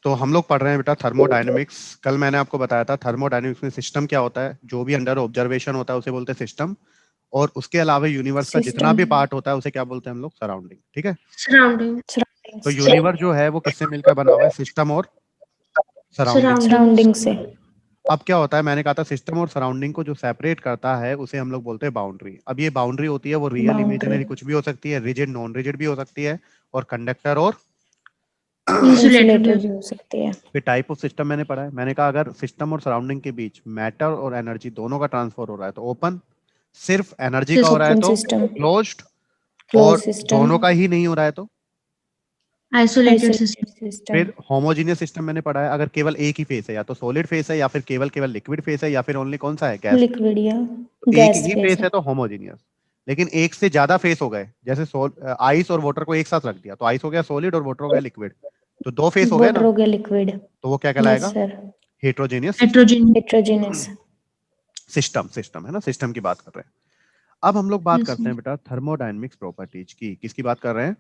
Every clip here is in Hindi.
तो हम लोग पढ़ रहे हैं बेटा थर्मोडायनेमिक्स। कल मैंने आपको बताया था थर्मोडायनेमिक्स में सिस्टम क्या होता है, जो भी अंडर ऑब्जर्वेशन होता है उसे बोलते हैं सिस्टम, और उसके अलावा यूनिवर्स का जितना भी पार्ट होता है उसे क्या बोलते हैं हम लोग, सराउंडिंग। ठीक है, सराउंडिंग। तो यूनिवर्स जो है वो किससे मिलकर बना हुआ है, सिस्टम और सराउंडिंग। सराउंडिंग से। अब क्या होता है, मैंने कहा था सिस्टम और सराउंडिंग को जो सेपरेट करता है उसे हम लोग बोलते हैं बाउंड्री। अब ये बाउंड्री होती है वो रियल इमेजिनरी कुछ भी हो सकती है, रिजिड नॉन रिजिड भी हो सकती है, और कंडक्टर और इंसुलेटेड भी हो सकती है। फिर टाइप ऑफ सिस्टम मैंने पढ़ा है। मैंने कहा अगर सिस्टम और सराउंडिंग के बीच मैटर और एनर्जी दोनों का ट्रांसफर हो रहा है तो ओपन, सिर्फ एनर्जी का हो रहा है तो सिस्टम, क्लोज्ड, क्लोज और सिस्टम, दोनों का ही नहीं हो रहा है तो आइसोलेटेड सिस्टम। फिर होमोजीनियस सिस्टम मैंने पढ़ा है। अगर केवल एक ही फेस है, या तो सॉलिड फेस है, या फिर केवल केवल लिक्विड फेस है, या फिर ओनली कौन सा है, गैस। लिक्विड या तो एक गैस ही फेस फेस है। है तो होमोजीनियस। लेकिन एक से ज्यादा फेस हो गए, जैसे आइस और वाटर को एक साथ रख दिया तो आइस हो गया सॉलिड और वाटर हो गया लिक्विड, तो दो फेस हो गए वाटर ना, हो गया लिक्विड। तो वो क्या यस कहलाएगा, sir. Heterogeneous heterogeneous. System. System है ना, सिस्टम की बात कर रहे हैं। अब हम लोग बात करते हैं बेटा थर्मोडायनेमिक्स प्रॉपर्टीज की। किसकी बात कर रहे हैं,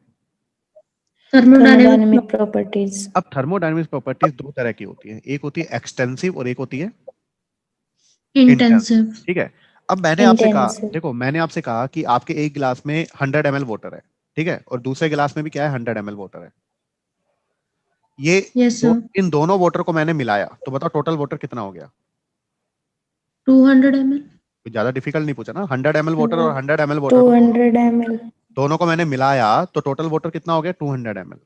थर्मोडायनेमिक प्रॉपर्टीज। अब थर्मोडायनेमिक्स प्रॉपर्टीज दो तरह की होती है, एक होती है एक्सटेंसिव और एक होती है इंटेंसिव। ठीक है, अब मैंने आपसे कहा, इंटेंसिव। देखो मैंने आपसे कहा कि आपके एक गिलास में 100 ml वाटर है, ठीक है, और दूसरे गिलास में भी क्या है, 100 ml वाटर है। ये इन दोनों वाटर को मैंने मिलाया तो बताओ टोटल वाटर कितना हो गया, 200 ml। ज्यादा डिफिकल्ट नहीं पूछा ना, 100 ml वाटर और 100 ml वाटर को 200 ml। दोनों को मैंने मिलाया तो टोटल वाटर कितना हो गया, 200 ml।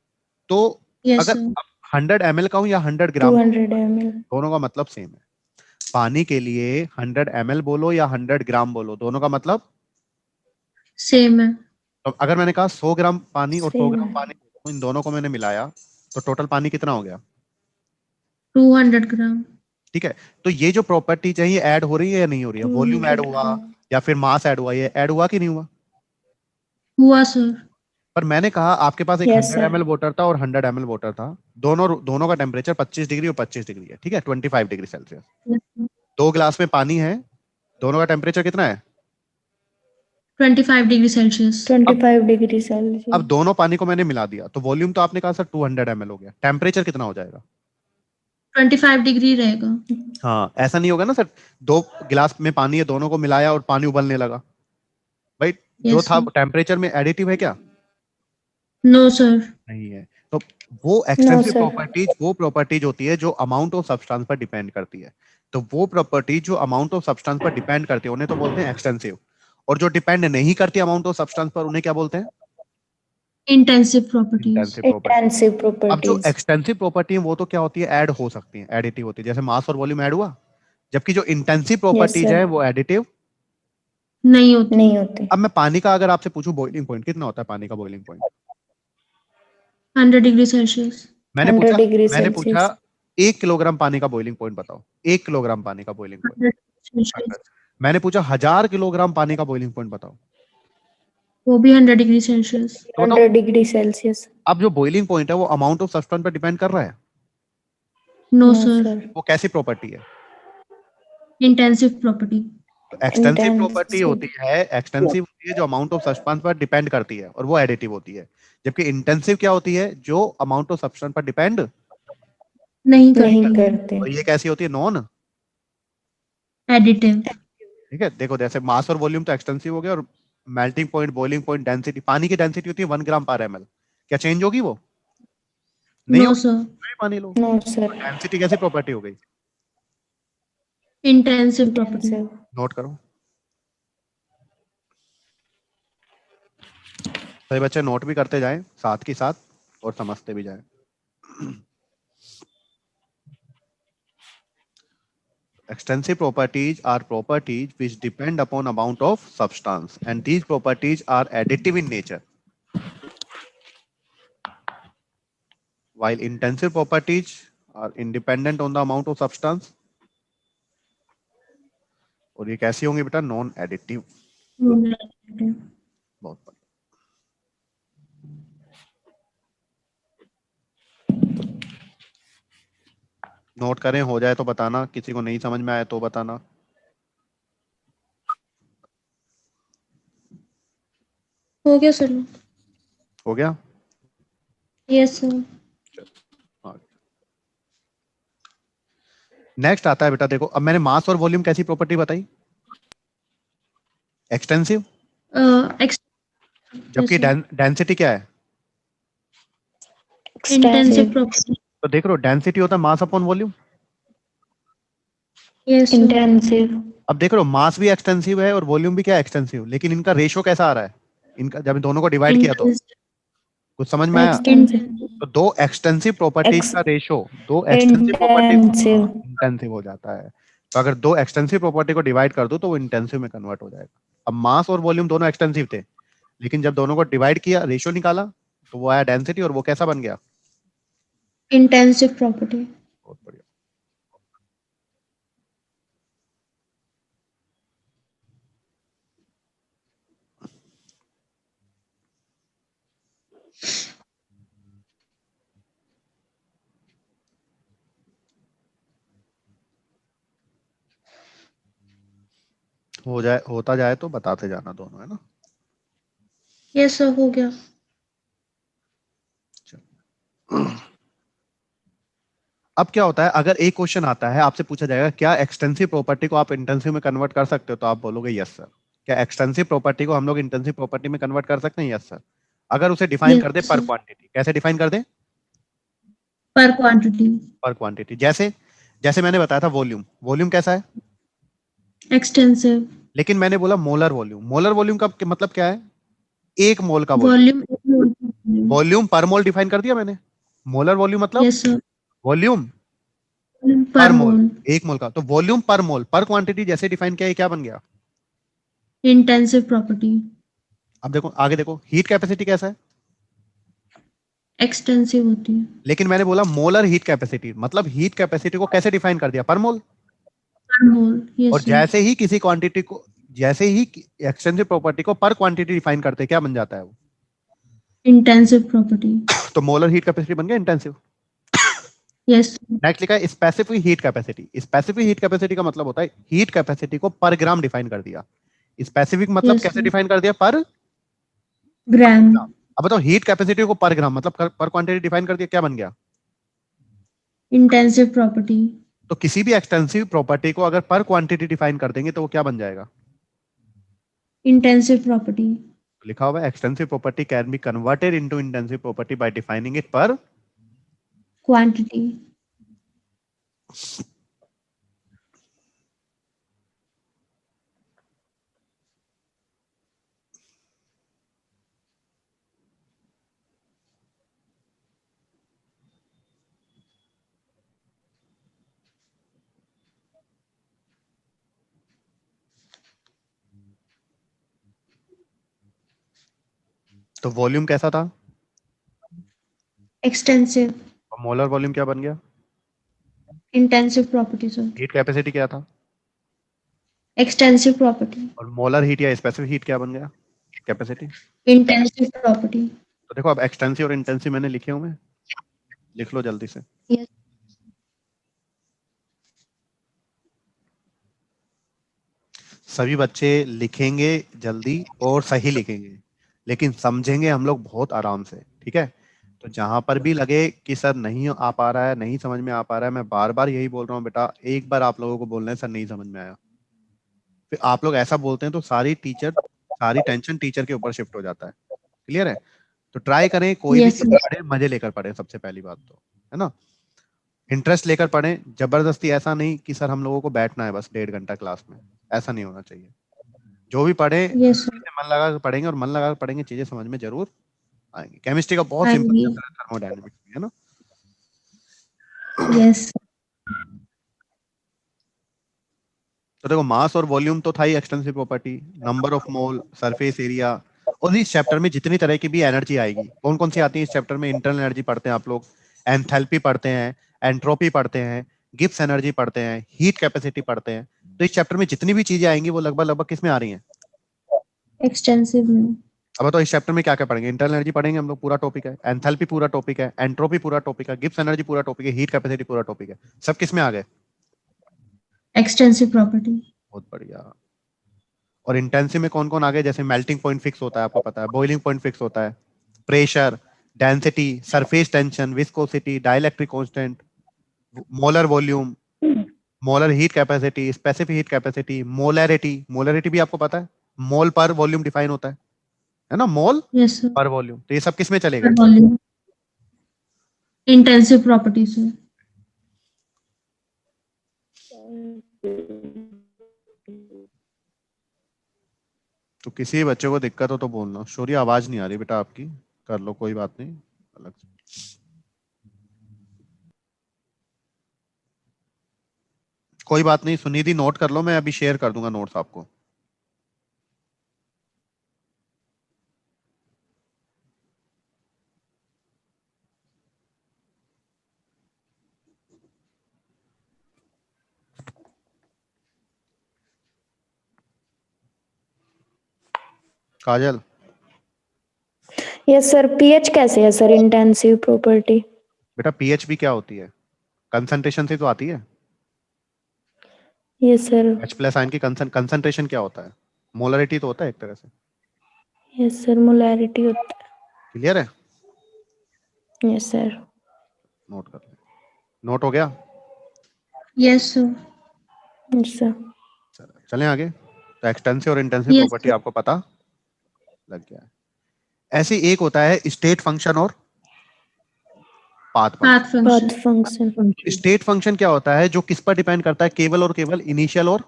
तो अगर 100 ml का हूं या 100 ग्राम, 200 ml। दोनों का मतलब सेम है। पानी के लिए 100 ml बोलो या 100 ग्राम बोलो, दोनों का मतलब सेम है। तो अगर मैंने कहा 100 ग्राम पानी और 100 ग्राम सेम। पानी, तो इन दोनों को मैंने मिलाया तो टोटल पानी कितना हो गया, 200 ग्राम। ठीक है। तो ये जो प्रॉपर्टीज है ये ऐड हो रही है या नहीं हो रही है, वॉल्यूम ऐड 200 हुआ ग्राम। या फिर मास ऐड हुआ, ये ऐड हुआ कि नहीं हुआ। हुआ सर। पर मैंने कहा आपके पास एक यस 100 सर। ml वाटर था और 100 ml वाटर था, दोनों दोनों का टेम्परेचर 25 डिग्री और 25 डिग्री है, ठीक है, 25 डिग्री सेल्सियस। दो गिलास में पानी है, दोनों का टेम्परेचर कितना है, 25 डिग्री सेल्सियस। 25 degree Celsius. अब दोनों पानी को मैंने मिला दिया तो वॉल्यूम तो आपने कहा सर 200 ml हो गया, टेम्परेचर कितना हो जाएगा, 25 डिग्री रहेगा। हाँ ऐसा नहीं होगा ना सर, दो गिलास में पानी है, दोनों को मिलाया और पानी उबलने लगा, भाई जो था टेम्परेचर में एडिटिव है क्या, नो सर। नहीं है। तो वो एक्सटेंसिव प्रॉपर्टीज वो प्रॉपर्टीज होती है जो अमाउंट ऑफ सब्सटेंस पर डिपेंड करती है। तो वो प्रॉपर्टीज जो अमाउंट ऑफ सब्सटेंस पर डिपेंड करती है उन्हें तो बोलते हैं एक्सटेंसिव, और जो डिपेंड नहीं करती अमाउंट ऑफ सब्सटेंस पर उन्हें क्या बोलते हैं, इंटेंसिव प्रॉपर्टीज। Intensive property. अब जो एक्सटेंसिव प्रॉपर्टी है वो तो क्या होती है, ऐड हो सकती है, एडिटिव होती है, जैसे मास और वॉल्यूम ऐड हुआ, जबकि जो इंटेंसिव प्रॉपर्टीज है वो एडिटिव नहीं होती। अब मैं पानी का अगर आपसे पूछूं बॉइलिंग पॉइंट कितना होता है, पानी का बॉइलिंग पॉइंट, 100 डिग्री सेल्सियस। मैंने पूछा 1 किलोग्राम पानी का बॉइलिंग पॉइंट बताओ, 1 किलोग्राम पानी का बॉइलिंग पॉइंट। मैंने पूछा 1000 किलोग्राम पानी का बॉइलिंग पॉइंट बताओ, वो भी 100 डिग्री सेल्सियस। तो बताओ 100 डिग्री सेल्सियस। अब जो बॉइलिंग पॉइंट है वो अमाउंट ऑफ सब्सटेंस पर डिपेंड कर रहा है, नो सर। वो कैसी प्रॉपर्टी है, इंटेंसिव प्रॉपर्टी। तो एक्सटेंसिव प्रॉपर्टी होती है, एक्सटेंसिव होती है जो अमाउंट ऑफ सब्सटेंस पर डिपेंड करती है और वो एडिटिव होती है, जबकि इंटेंसिव क्या होती है, जो अमाउंट ऑफ सब्सटेंस पर डिपेंड नहीं करते। और ये कैसी होती है, नॉन एडिटिव। ठीक है। देखो जैसे मास और वॉल्यूम तो एक्सटेंसिव हो गया, और melting point, boiling point, density, पानी की डेंसिटी होती है 1 ग्राम/ml, क्या चेंज होगी वो, नहीं नो होगी, सर। पानी लो, नो सर। डेंसिटी कैसी प्रॉपर्टी हो गई, इंटेंसिव प्रॉपर्टी। नोट करो सभी बच्चे, नोट भी करते जाएं साथ के साथ और समझते भी जाएं। Extensive properties are properties which depend upon amount of substance, and these properties are additive in nature, while intensive properties are independent on the amount of substance, और ये कैसी होंगी बेटा, नॉन एडिटिव। बहुत बढ़िया, नोट करें, हो जाए तो बताना, किसी को नहीं समझ में आया तो बताना। हो गया सर। हो गया, यस सर। नेक्स्ट आता है बेटा, देखो अब मैंने मास और वॉल्यूम कैसी प्रॉपर्टी बताई, एक्सटेंसिव, जबकि डेंसिटी क्या है, इंटेंसिव प्रॉपर्टी। तो देख रहे हो डेंसिटी होता है mass upon volume. Yes intensive. अब देख रहे हो मास भी एक्सटेंसिव है और वॉल्यूम भी क्या है, एक्सटेंसिव, लेकिन इनका रेशो कैसा आ रहा है, इनका जब इन दोनों को डिवाइड किया तो कुछ समझ में आया। तो दो एक्सटेंसिव प्रॉपर्टीज का रेशो, दो एक्सटेंसिव प्रॉपर्टी इंटेंसिव हो जाता है। तो अगर दो एक्सटेंसिव प्रॉपर्टी को डिवाइड कर दो तो वो इंटेंसिव में कन्वर्ट हो जाएगा। अब मास और वॉल्यूम दोनों एक्सटेंसिव थे, लेकिन जब दोनों को डिवाइड किया, रेशो निकाला, तो वो आया डेंसिटी, और वो कैसा बन गया, इंटेंसिव प्रॉपर्टी। बहुत बढ़िया। हो जाए, होता जाए तो बताते जाना दोनों, है ना। यस सर, हो गया। अब क्या होता है, अगर एक क्वेश्चन आता है, आपसे पूछा जाएगा क्या एक्सटेंसिव प्रॉपर्टी को आप इंटेंसिव में कन्वर्ट कर सकते हो, तो आप बोलोगे यस सर। क्या एक्सटेंसिव प्रॉपर्टी को हम लोग इंटेंसिव प्रॉपर्टी में कन्वर्ट कर सकते हैं, यस सर। अगर उसे डिफाइन कर दे पर क्वांटिटी, कैसे डिफाइन कर दे, पर क्वांटिटी। पर क्वांटिटी। जैसे जैसे मैंने बताया था वॉल्यूम, वॉल्यूम कैसा है, एक्सटेंसिव। लेकिन मैंने बोला मोलर वॉल्यूम, मोलर वॉल्यूम का मतलब क्या है, एक मोल का वॉल्यूम। वॉल्यूम। वॉल्यूम पर मोल डिफाइन कर दिया मैंने, मोलर वॉल्यूम मतलब यस सर। वॉल्यूम पर मोल, मोल। एक मोल का। तो वॉल्यूम पर मोल पर क्वांटिटी जैसे डिफाइन किया, ये क्या बन गया, इंटेंसिव प्रॉपर्टी। अब देखो आगे, देखो हीट कैपेसिटी कैसा है, एक्सटेंसिव होती है। लेकिन मैंने बोला मोलर हीट कैपेसिटी, मतलब हीट कैपेसिटी को कैसे डिफाइन कर दिया, पर मोल। पर मोल। यस और सर। जैसे ही किसी क्वांटिटी को, जैसे ही एक्सटेंसिव प्रॉपर्टी को पर क्वांटिटी डिफाइन करते हैं, क्या बन जाता है वो, इंटेंसिव प्रॉपर्टी। तो मोलर हीट कैपेसिटी बन गया इंटेंसिव। यस। नेक्स्ट लिखा है specific heat capacity. Specific heat capacity का मतलब होता है हीट कैपेसिटी को पर ग्राम डिफाइन कर दिया। स्पेसिफिक मतलब Yes, कैसे sir. डिफाइन कर दिया, पर ग्राम। ग्राम। अब बताओ हीट कैपेसिटी को पर ग्राम मतलब पर क्वांटिटी डिफाइन कर दिया, क्या बन गया, इंटेंसिव प्रॉपर्टी। तो किसी भी एक्सटेंसिव प्रॉपर्टी को अगर पर क्वांटिटी डिफाइन कर देंगे तो वो क्या बन जाएगा, इंटेंसिव प्रॉपर्टी। लिखा हुआ है extensive property can be converted into intensive property bye defining it पर क्वांटिटी। तो वॉल्यूम कैसा था, एक्सटेंसिव। और मोलर वॉल्यूम क्या बन गया, intensive property sir. Heat capacity क्या था, एक्सटेंसिव प्रॉपर्टी। और मोलर हीट या स्पेसिफिक हीट क्या बन गया, कैपेसिटी। Intensive property. तो देखो अब एक्सटेंसिव और इंटेंसिव मैंने लिखे हुए हैं, लिख लो जल्दी से। यस। सभी बच्चे लिखेंगे जल्दी और सही लिखेंगे, लेकिन समझेंगे हम लोग बहुत आराम से, ठीक है। तो जहां पर भी लगे कि सर नहीं आ पा रहा है, नहीं समझ में आ पा रहा है, मैं बार बार यही बोल रहा हूँ बेटा, एक बार आप लोगों को बोलना है सर नहीं समझ में आया, फिर आप लोग ऐसा बोलते हैं तो सारी टेंशन टीचर के ऊपर शिफ्ट हो जाता है। क्लियर है। तो ट्राई करें कोई भी यस चीज पढ़े, मजे लेकर पढ़े, सबसे पहली बात तो, है ना, इंटरेस्ट लेकर पढ़ें। जबरदस्ती ऐसा नहीं कि सर हम लोगों को बैठना है बस 1.5 घंटा क्लास में, ऐसा नहीं होना चाहिए। जो भी पढ़े यस सर। मन लगा कर पढ़ेंगे, और मन लगा कर पढ़ेंगे चीजें समझ में जरूर आएंगी। केमिस्ट्री का बहुत सिंपल आएंगी। चैप्टर है थर्मोडायनेमिक्स में, है ना। यस। तो देखो मास और वॉल्यूम तो था ही extensive property, number of mole, surface area, और इस चैप्टर में जितनी तरह की भी एनर्जी आएगी, कौन कौन सी आती है इस चैप्टर में, इंटरनल एनर्जी पढ़ते हैं आप लोग, एंथैल्पी पढ़ते हैं, एंट्रोपी पढ़ते हैं, गिब्स एनर्जी पढ़ते हैं, हीट कैपेसिटी पढ़ते हैं। तो इस चैप्टर में जितनी भी चीजें आएंगी वो लगभग लगभग किस में आ रही हैं, एक्सटेंसिव में। अब तो इस चैप्टर में क्या क्या पढ़ेंगे, इंटरनल एनर्जी पढ़ेंगे हम लोग, पूरा टॉपिक है, एंथैल्पी पूरा टॉपिक है, एंट्रोपी पूरा टॉपिक है, गिब्स एनर्जी पूरा टॉपिक है, हीट कैपेसिटी पूरा टॉपिक है। सब किस में आ गए, एक्सटेंसिव प्रॉपर्टी। बहुत बढ़िया। और इंटेंसिव में कौन कौन आ गए, जैसे मेल्टिंग पॉइंट फिक्स होता है, आपको पता है, बॉइलिंग पॉइंट फिक्स होता है, pressure, density, surface tension, viscosity, dielectric constant, molar volume, molar heat capacity, specific heat capacity, molarity, molarity भी आपको पता है, मोल पर वॉल्यूम डिफाइन होता है ना, मोल यस सर। पर वॉल्यूम, तो ये सब किस में चलेगा? वॉल्यूम। Intensive property sir. तो किसी भी बच्चे को दिक्कत हो तो बोलना। शौर्य आवाज नहीं आ रही बेटा आपकी, कर लो कोई बात नहीं अलग से। कोई बात नहीं सुनिधि, नोट कर लो, मैं अभी शेयर कर दूंगा नोट्स आपको। काजल, यस सर, पीएच कैसे है सर इंटेंसिव प्रॉपर्टी? बेटा पीएच भी क्या होती है? कंसंट्रेशन से तो आती है। Yes sir. H plus ion की कंसंट्रेशन क्या होता है? मोलरिटी तो होता है एक तरह से। यस सर, मोलैरिटी होता क्लियर है? है। Yes sir. नोट कर ले। नोट हो गया? Yes sir. Yes sir. चलें आगे। तो एक्सटेंसिव और इंटेंसिव Yes, प्रॉपर्टी आपको पता लग गया है। ऐसे एक होता है स्टेट फंक्शन और path path function. Path function. Function. State function क्या होता है? जो किस पर डिपेंड करता है? केवल और केवल इनिशियल और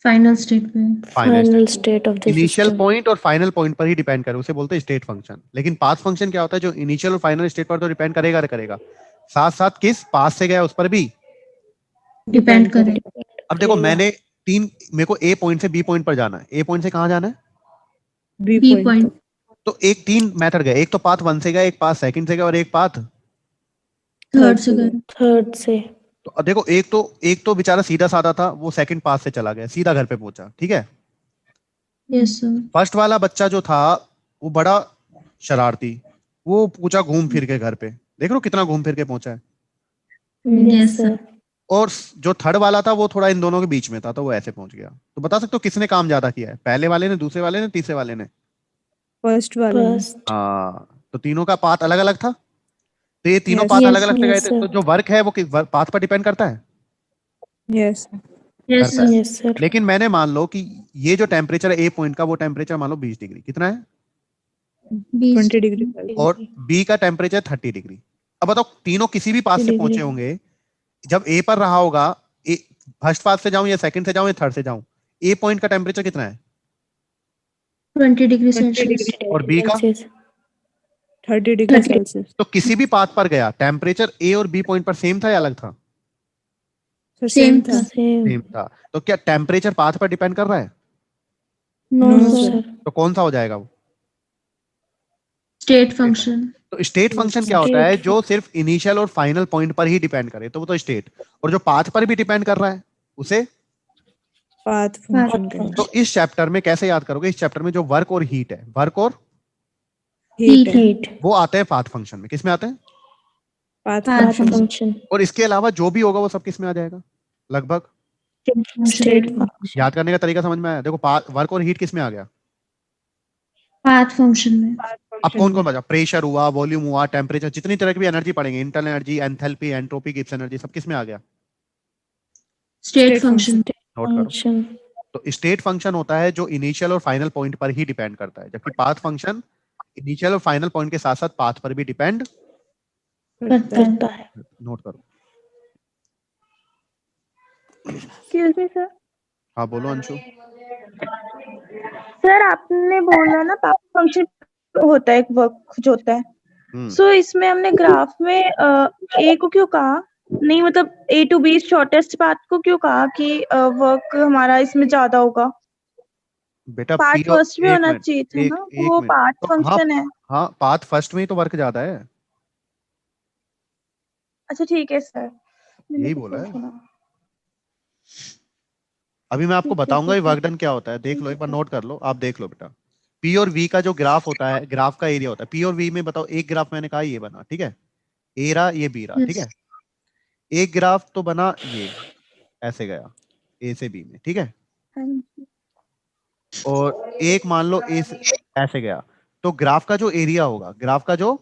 फाइनल स्टेट पे। Final state of the initial system. Point और फाइनल पॉइंट पर ही डिपेंड करे, उसे बोलते हैं स्टेट फंक्शन। लेकिन पाथ फंक्शन क्या होता है? जो इनिशियल और फाइनल स्टेट पर तो डिपेंड करेगा करेगा, साथ साथ किस पाथ से गया उस पर भी। डिपेंड करे। अब देखो मैंने मेरे को ए पॉइंट से बी पॉइंट पर जाना है। ए पॉइंट से कहां जाना है? B point. तो एक तीन मेथड गए, एक तो पाथ 1 से गया, एक पाथ सेकंड से गया और एक पाथ। थर्ड से करे। थर्ड से। तो अब देखो एक तो बेचारा सीधा साधा था, वो सेकंड पाथ से चला गया, सीधा घर पे पहुंचा, ठीक है। Yes sir. फर्स्ट वाला बच्चा जो था वो बड़ा शरारती, वो पूछा घूम फिर के घर पे, देख लो कितना घूम फिर के पहुंचा है। Yes sir. और जो थर्ड वाला था वो थोड़ा इन दोनों के बीच में था, तो वो ऐसे पहुंच गया। तो बता सकते हो किसने काम ज्यादा किया है? पहले वाले ने, दूसरे वाले ने, तीसरे वाले ने? फर्स्ट वाले में। फर्स्ट। हाँ, तो तीनों का पाथ अलग अलग था। तो ये तीनों Yes. पाथ Yes, अलग अलग से गए yes, थे, sir. तो जो वर्क है वो किस पाथ पर डिपेंड करता है? यस यस करता है। सर। Yes sir. लेकिन मैंने मान लो कि ये जो टेम्परेचर है ए पॉइंट का, वो टेम्परेचर मान लो 20 डिग्री, कितना है? 20 डिग्री। और बी का टेम्परेचर 30 डिग्री। अब बताओ तीनों किसी भी पाथ से डिग्री। पहुंचे होंगे, जब ए पर रहा होगा, ए फर्स्ट पाथ से जाऊं या सेकंड से जाऊं या थर्ड से जाऊं, ए पॉइंट का टेम्परेचर कितना है? 20 डिग्री 20 सेल्सियस। डिग्री और बी का? 30 डिग्री सेल्सियस। तो किसी भी पाथ पर गया, टेम्परेचर ए और बी पॉइंट पर सेम था या अलग था? सर सेम सेम था। सेम। सेम था। तो क्या टेम्परेचर पाथ पर डिपेंड कर रहा है? No No, sir. सर। तो कौन सा हो जाएगा वो? State function. तो स्टेट फंक्शन क्या होता है? जो सिर्फ इनिशियल और फाइनल पॉइंट पर ही डिपेंड करे, तो वो तो स्टेट। और जो पाथ पर भी डिपेंड कर रहा है उसे। पाथ फंक्शन का तो इस चैप्टर में कैसे याद करोगे? इस चैप्टर में जो वर्क और हीट है, वर्क और हीट है। हीट। वो आते हैं पाथ फंक्शन में। किस में आते हैं? Path path function. फंक्शन। और इसके अलावा जो भी होगा वो सब किस में आ जाएगा लगभग? State function. याद करने का तरीका समझ में आया? देखो वर्क और हीट किस में आ गया? पाथ फंक्शन में। अब कौन कौन बचा? प्रेशर हुआ, वॉल्यूम हुआ, टेम्परेचर, जितनी तरह की भी एनर्जी पढ़ेंगे, internal energy, enthalpy, entropy, Gibbs energy, सब किस में आ गया? State function. नोट करो। फंक्शन। तो स्टेट फंक्शन होता है जो इनिशियल और फाइनल पॉइंट पर ही डिपेंड करता है, जबकि पाथ फंक्शन इनिशियल और फाइनल पॉइंट के साथ साथ पाथ पर भी डिपेंड करता है। नोट करो। Excuse me sir. हाँ बोलो अंशु। सर आपने बोला ना पावर फंक्शन होता है, एक वर्क जो होता है। सो इसमें हमने ग्राफ में ए को क्यों कहा, नहीं मतलब ए टू बी शॉर्टेस्ट पाथ को क्यों कहा कि वर्क हमारा इसमें ज्यादा होगा? बेटा पार्ट पी फर्स्ट में एक होना मिनट, चाहिए था एक ना, एक वो मिनट। पार्ट तो हाँ, फंक्शन है। हाँ पाथ फर्स्ट में ही तो वर्क ज्यादा है, अच्छा ठीक है सर, मैंने यही कुछ बोला और है। सुना। अभी मैं आपको ठीक है बताऊंगा ये ठीक है। वर्क डन क्या होता है, देख लो एक बार, नोट कर लो, आप देख लो बेटा। पी और वी का जो ग्राफ होता है, ग्राफ का एरिया होता है। पी और वी में बताओ, एक ग्राफ मैंने कहा ये बना, ठीक है, ए रहा, ये बी रहा, ठीक यस। है। एक ग्राफ तो बना ये, ऐसे गया ए से बी में, ठीक है। हाँ जी। और एक मान लो ए से ऐसे गया, तो ग्राफ का जो एरिया होगा, ग्राफ का जो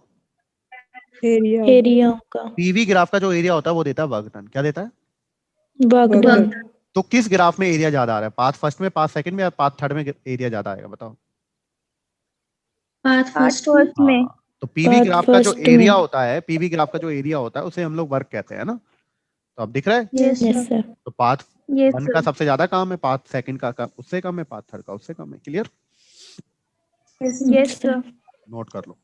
एरिया। एरिया का। पीवी ग्राफ का जो एरिया होता है वो देता है वर्क डन। क्या देता है? Work done. तो किस ग्राफ में एरिया ज्यादा आ रहा है, पाथ फर्स्ट में, पाथ सेकंड में, या पाथ थर्ड में एरिया ज्यादा आएगा, बताओ। पाथ फर्स्ट में। फर्स्ट में। तो पीवी Path ग्राफ का जो first एरिया में। होता है, पीवी ग्राफ का जो एरिया होता है उसे हम लोग वर्क कहते हैं ना। तो अब दिख रहा है। Yes yes sir. सर। तो पाथ यस वन सर। का सबसे ज्यादा काम है, पाथ सेकंड का उससे कम है, पाथ थर्ड का उससे कम है। क्लियर? Yes sir. नोट कर लो।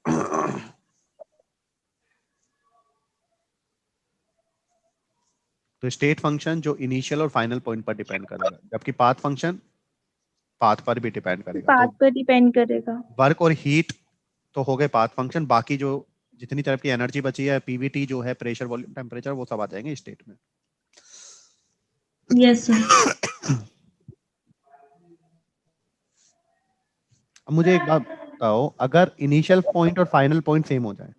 तो स्टेट फंक्शन जो इनिशियल और फाइनल पॉइंट पर डिपेंड करेगा, जबकि पाथ फंक्शन पाथ पर भी डिपेंड करेगा। पाथ तो पर डिपेंड करेगा। वर्क और हीट तो हो गए पाथ फंक्शन, बाकी जो जितनी तरफ की एनर्जी बची है, पीवीटी जो है, प्रेशर, वॉल्यूम, टेम्परेचर, वो सब आ जाएंगे स्टेट में। Yes sir. अब मुझे एक बात बताओ, अगर इनिशियल पॉइंट और फाइनल पॉइंट सेम हो जाए,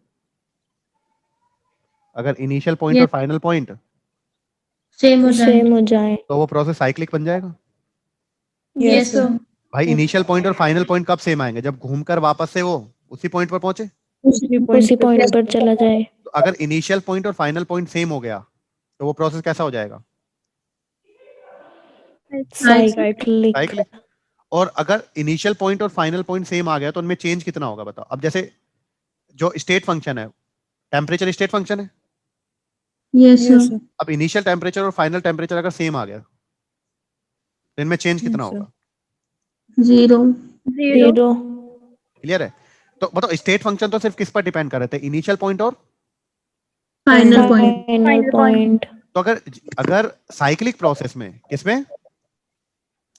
अगर इनिशियल पॉइंट और Yes. फाइनल पॉइंट सेम हो जाए। सेम हो जाए। तो वो प्रोसेस साइक्लिक बन जाएगा। Yes sir. भाई इनिशियल पॉइंट और फाइनल पॉइंट कब सेम आएंगे, जब घूमकर वापस से वो उसी पॉइंट पर पहुंचे। उसी पॉइंट पर चला जाए। तो अगर इनिशियल पॉइंट और फाइनल पॉइंट सेम हो गया तो वो प्रोसेस कैसा हो जाएगा, साइक्लिक। साइक्लिक। और अगर इनिशियल पॉइंट और फाइनल पॉइंट सेम आ गया तो उनमें चेंज कितना होगा, बताओ। अब जैसे जो स्टेट फंक्शन है, टेम्परेचर स्टेट फंक्शन है। Yes sir. अब इनिशियल टेम्परेचर और फाइनल टेम्परेचर अगर सेम आ गया तो इनमें चेंज कितना होगा, 0। जीरो। क्लियर है? तो बताओ स्टेट फंक्शन तो सिर्फ किस पर डिपेंड कर रहे थे, इनिशियल पॉइंट और। Final point. Final point. तो अगर अगर साइक्लिक प्रोसेस में किसमें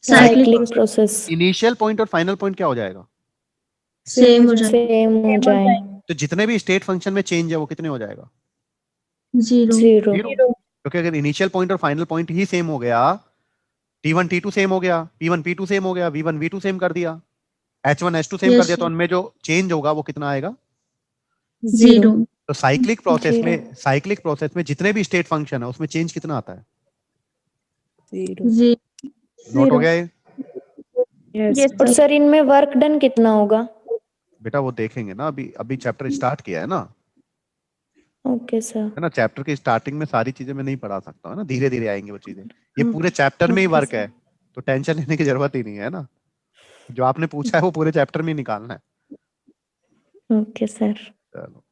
साइक्लिक प्रोसेस इनिशियल पॉइंट और फाइनल पॉइंट क्या हो जाएगा, सेम हो जाए। सेम हो जाए। तो जितने भी स्टेट फंक्शन में चेंज है वो कितने हो जाएगा, 0। जीरो। क्योंकि अगर इनिशियल पॉइंट और फाइनल पॉइंट ही सेम हो गया, T1 T2 सेम हो गया, P1 P2 सेम हो गया, V1 V2 सेम कर दिया, H1 H2 सेम Yes, कर दिया, तो sir. उनमें जो चेंज होगा वो कितना आएगा। 0। तो साइक्लिक Zero. प्रोसेस में जितने भी स्टेट फंक्शन है उसमें चेंज कितना आता है, 0। नोट हो गया ये? यस और सर इनमें वर्क डन कितना होगा? बेटा वो देखेंगे ना, अभी अभी चैप्टर स्टार्ट किया है ना, ओके सर। है ना। चैप्टर की स्टार्टिंग में सारी चीजें मैं नहीं पढ़ा सकता, है ना, धीरे धीरे आएंगी वो चीजें। ये पूरे चैप्टर में ही Okay, वर्क sir. है, तो टेंशन लेने की जरूरत ही नहीं है ना। जो आपने पूछा है वो पूरे चैप्टर में ही निकालना है। Okay sir. चलो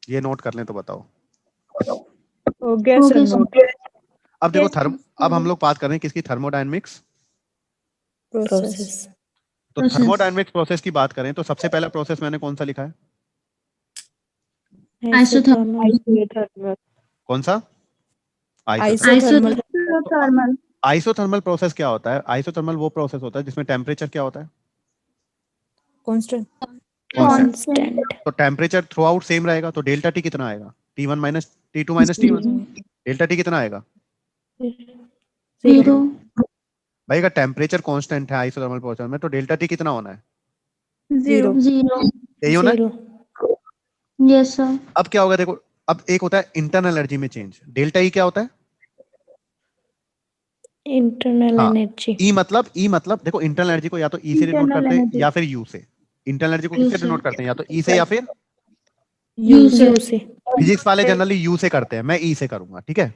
ये नोट कर लें तो बताओ। हो गया सर Okay, sir. नोट। अब देखो अब हम लोग बात कर रहे हैं किसकी, थर्मोडायनेमिक्स। प्रोसेस। तो Process. थर्मोडायनेमिक्स प्रोसेस की बात करें तो सबसे पहला प्रोसेस मैंने कौन सा लिखा है, Isothermal. कौन सा, आइसोथर्मल। थर्मल। आइसोथर्मल प्रोसेस क्या होता है, आइसोथर्मल वो प्रोसेस होता है जिसमें टेम्परेचर क्या होता है, कांस्टेंट। कांस्टेंट। तो टेम्परेचर थ्रू आउट सेम रहेगा, तो डेल्टा टी कितना आएगा, T1 minus T2 minus T1, delta T कितना आएगा। 0। भाई अगर टेम्परेचर कांस्टेंट है आइसोथर्मल प्रोसेस में तो डेल्टा टी कितना होना है, 0। 0। यही होना है। जीरो। Yes sir. अब क्या होगा देखो, अब एक होता है इंटरनल एनर्जी में चेंज, डेल्टा ई क्या होता है, इंटरनल हाँ, एनर्जी। ई मतलब देखो इंटरनल एनर्जी को या तो ई से डिनोट Internal करते हैं energy. या फिर यू से। इंटरनल एनर्जी को U किससे से। डिनोट करते हैं, या तो ई से या फिर U से। यू से। फिजिक्स वाले जनरली यू से करते हैं, मैं ई से करूंगा, ठीक है।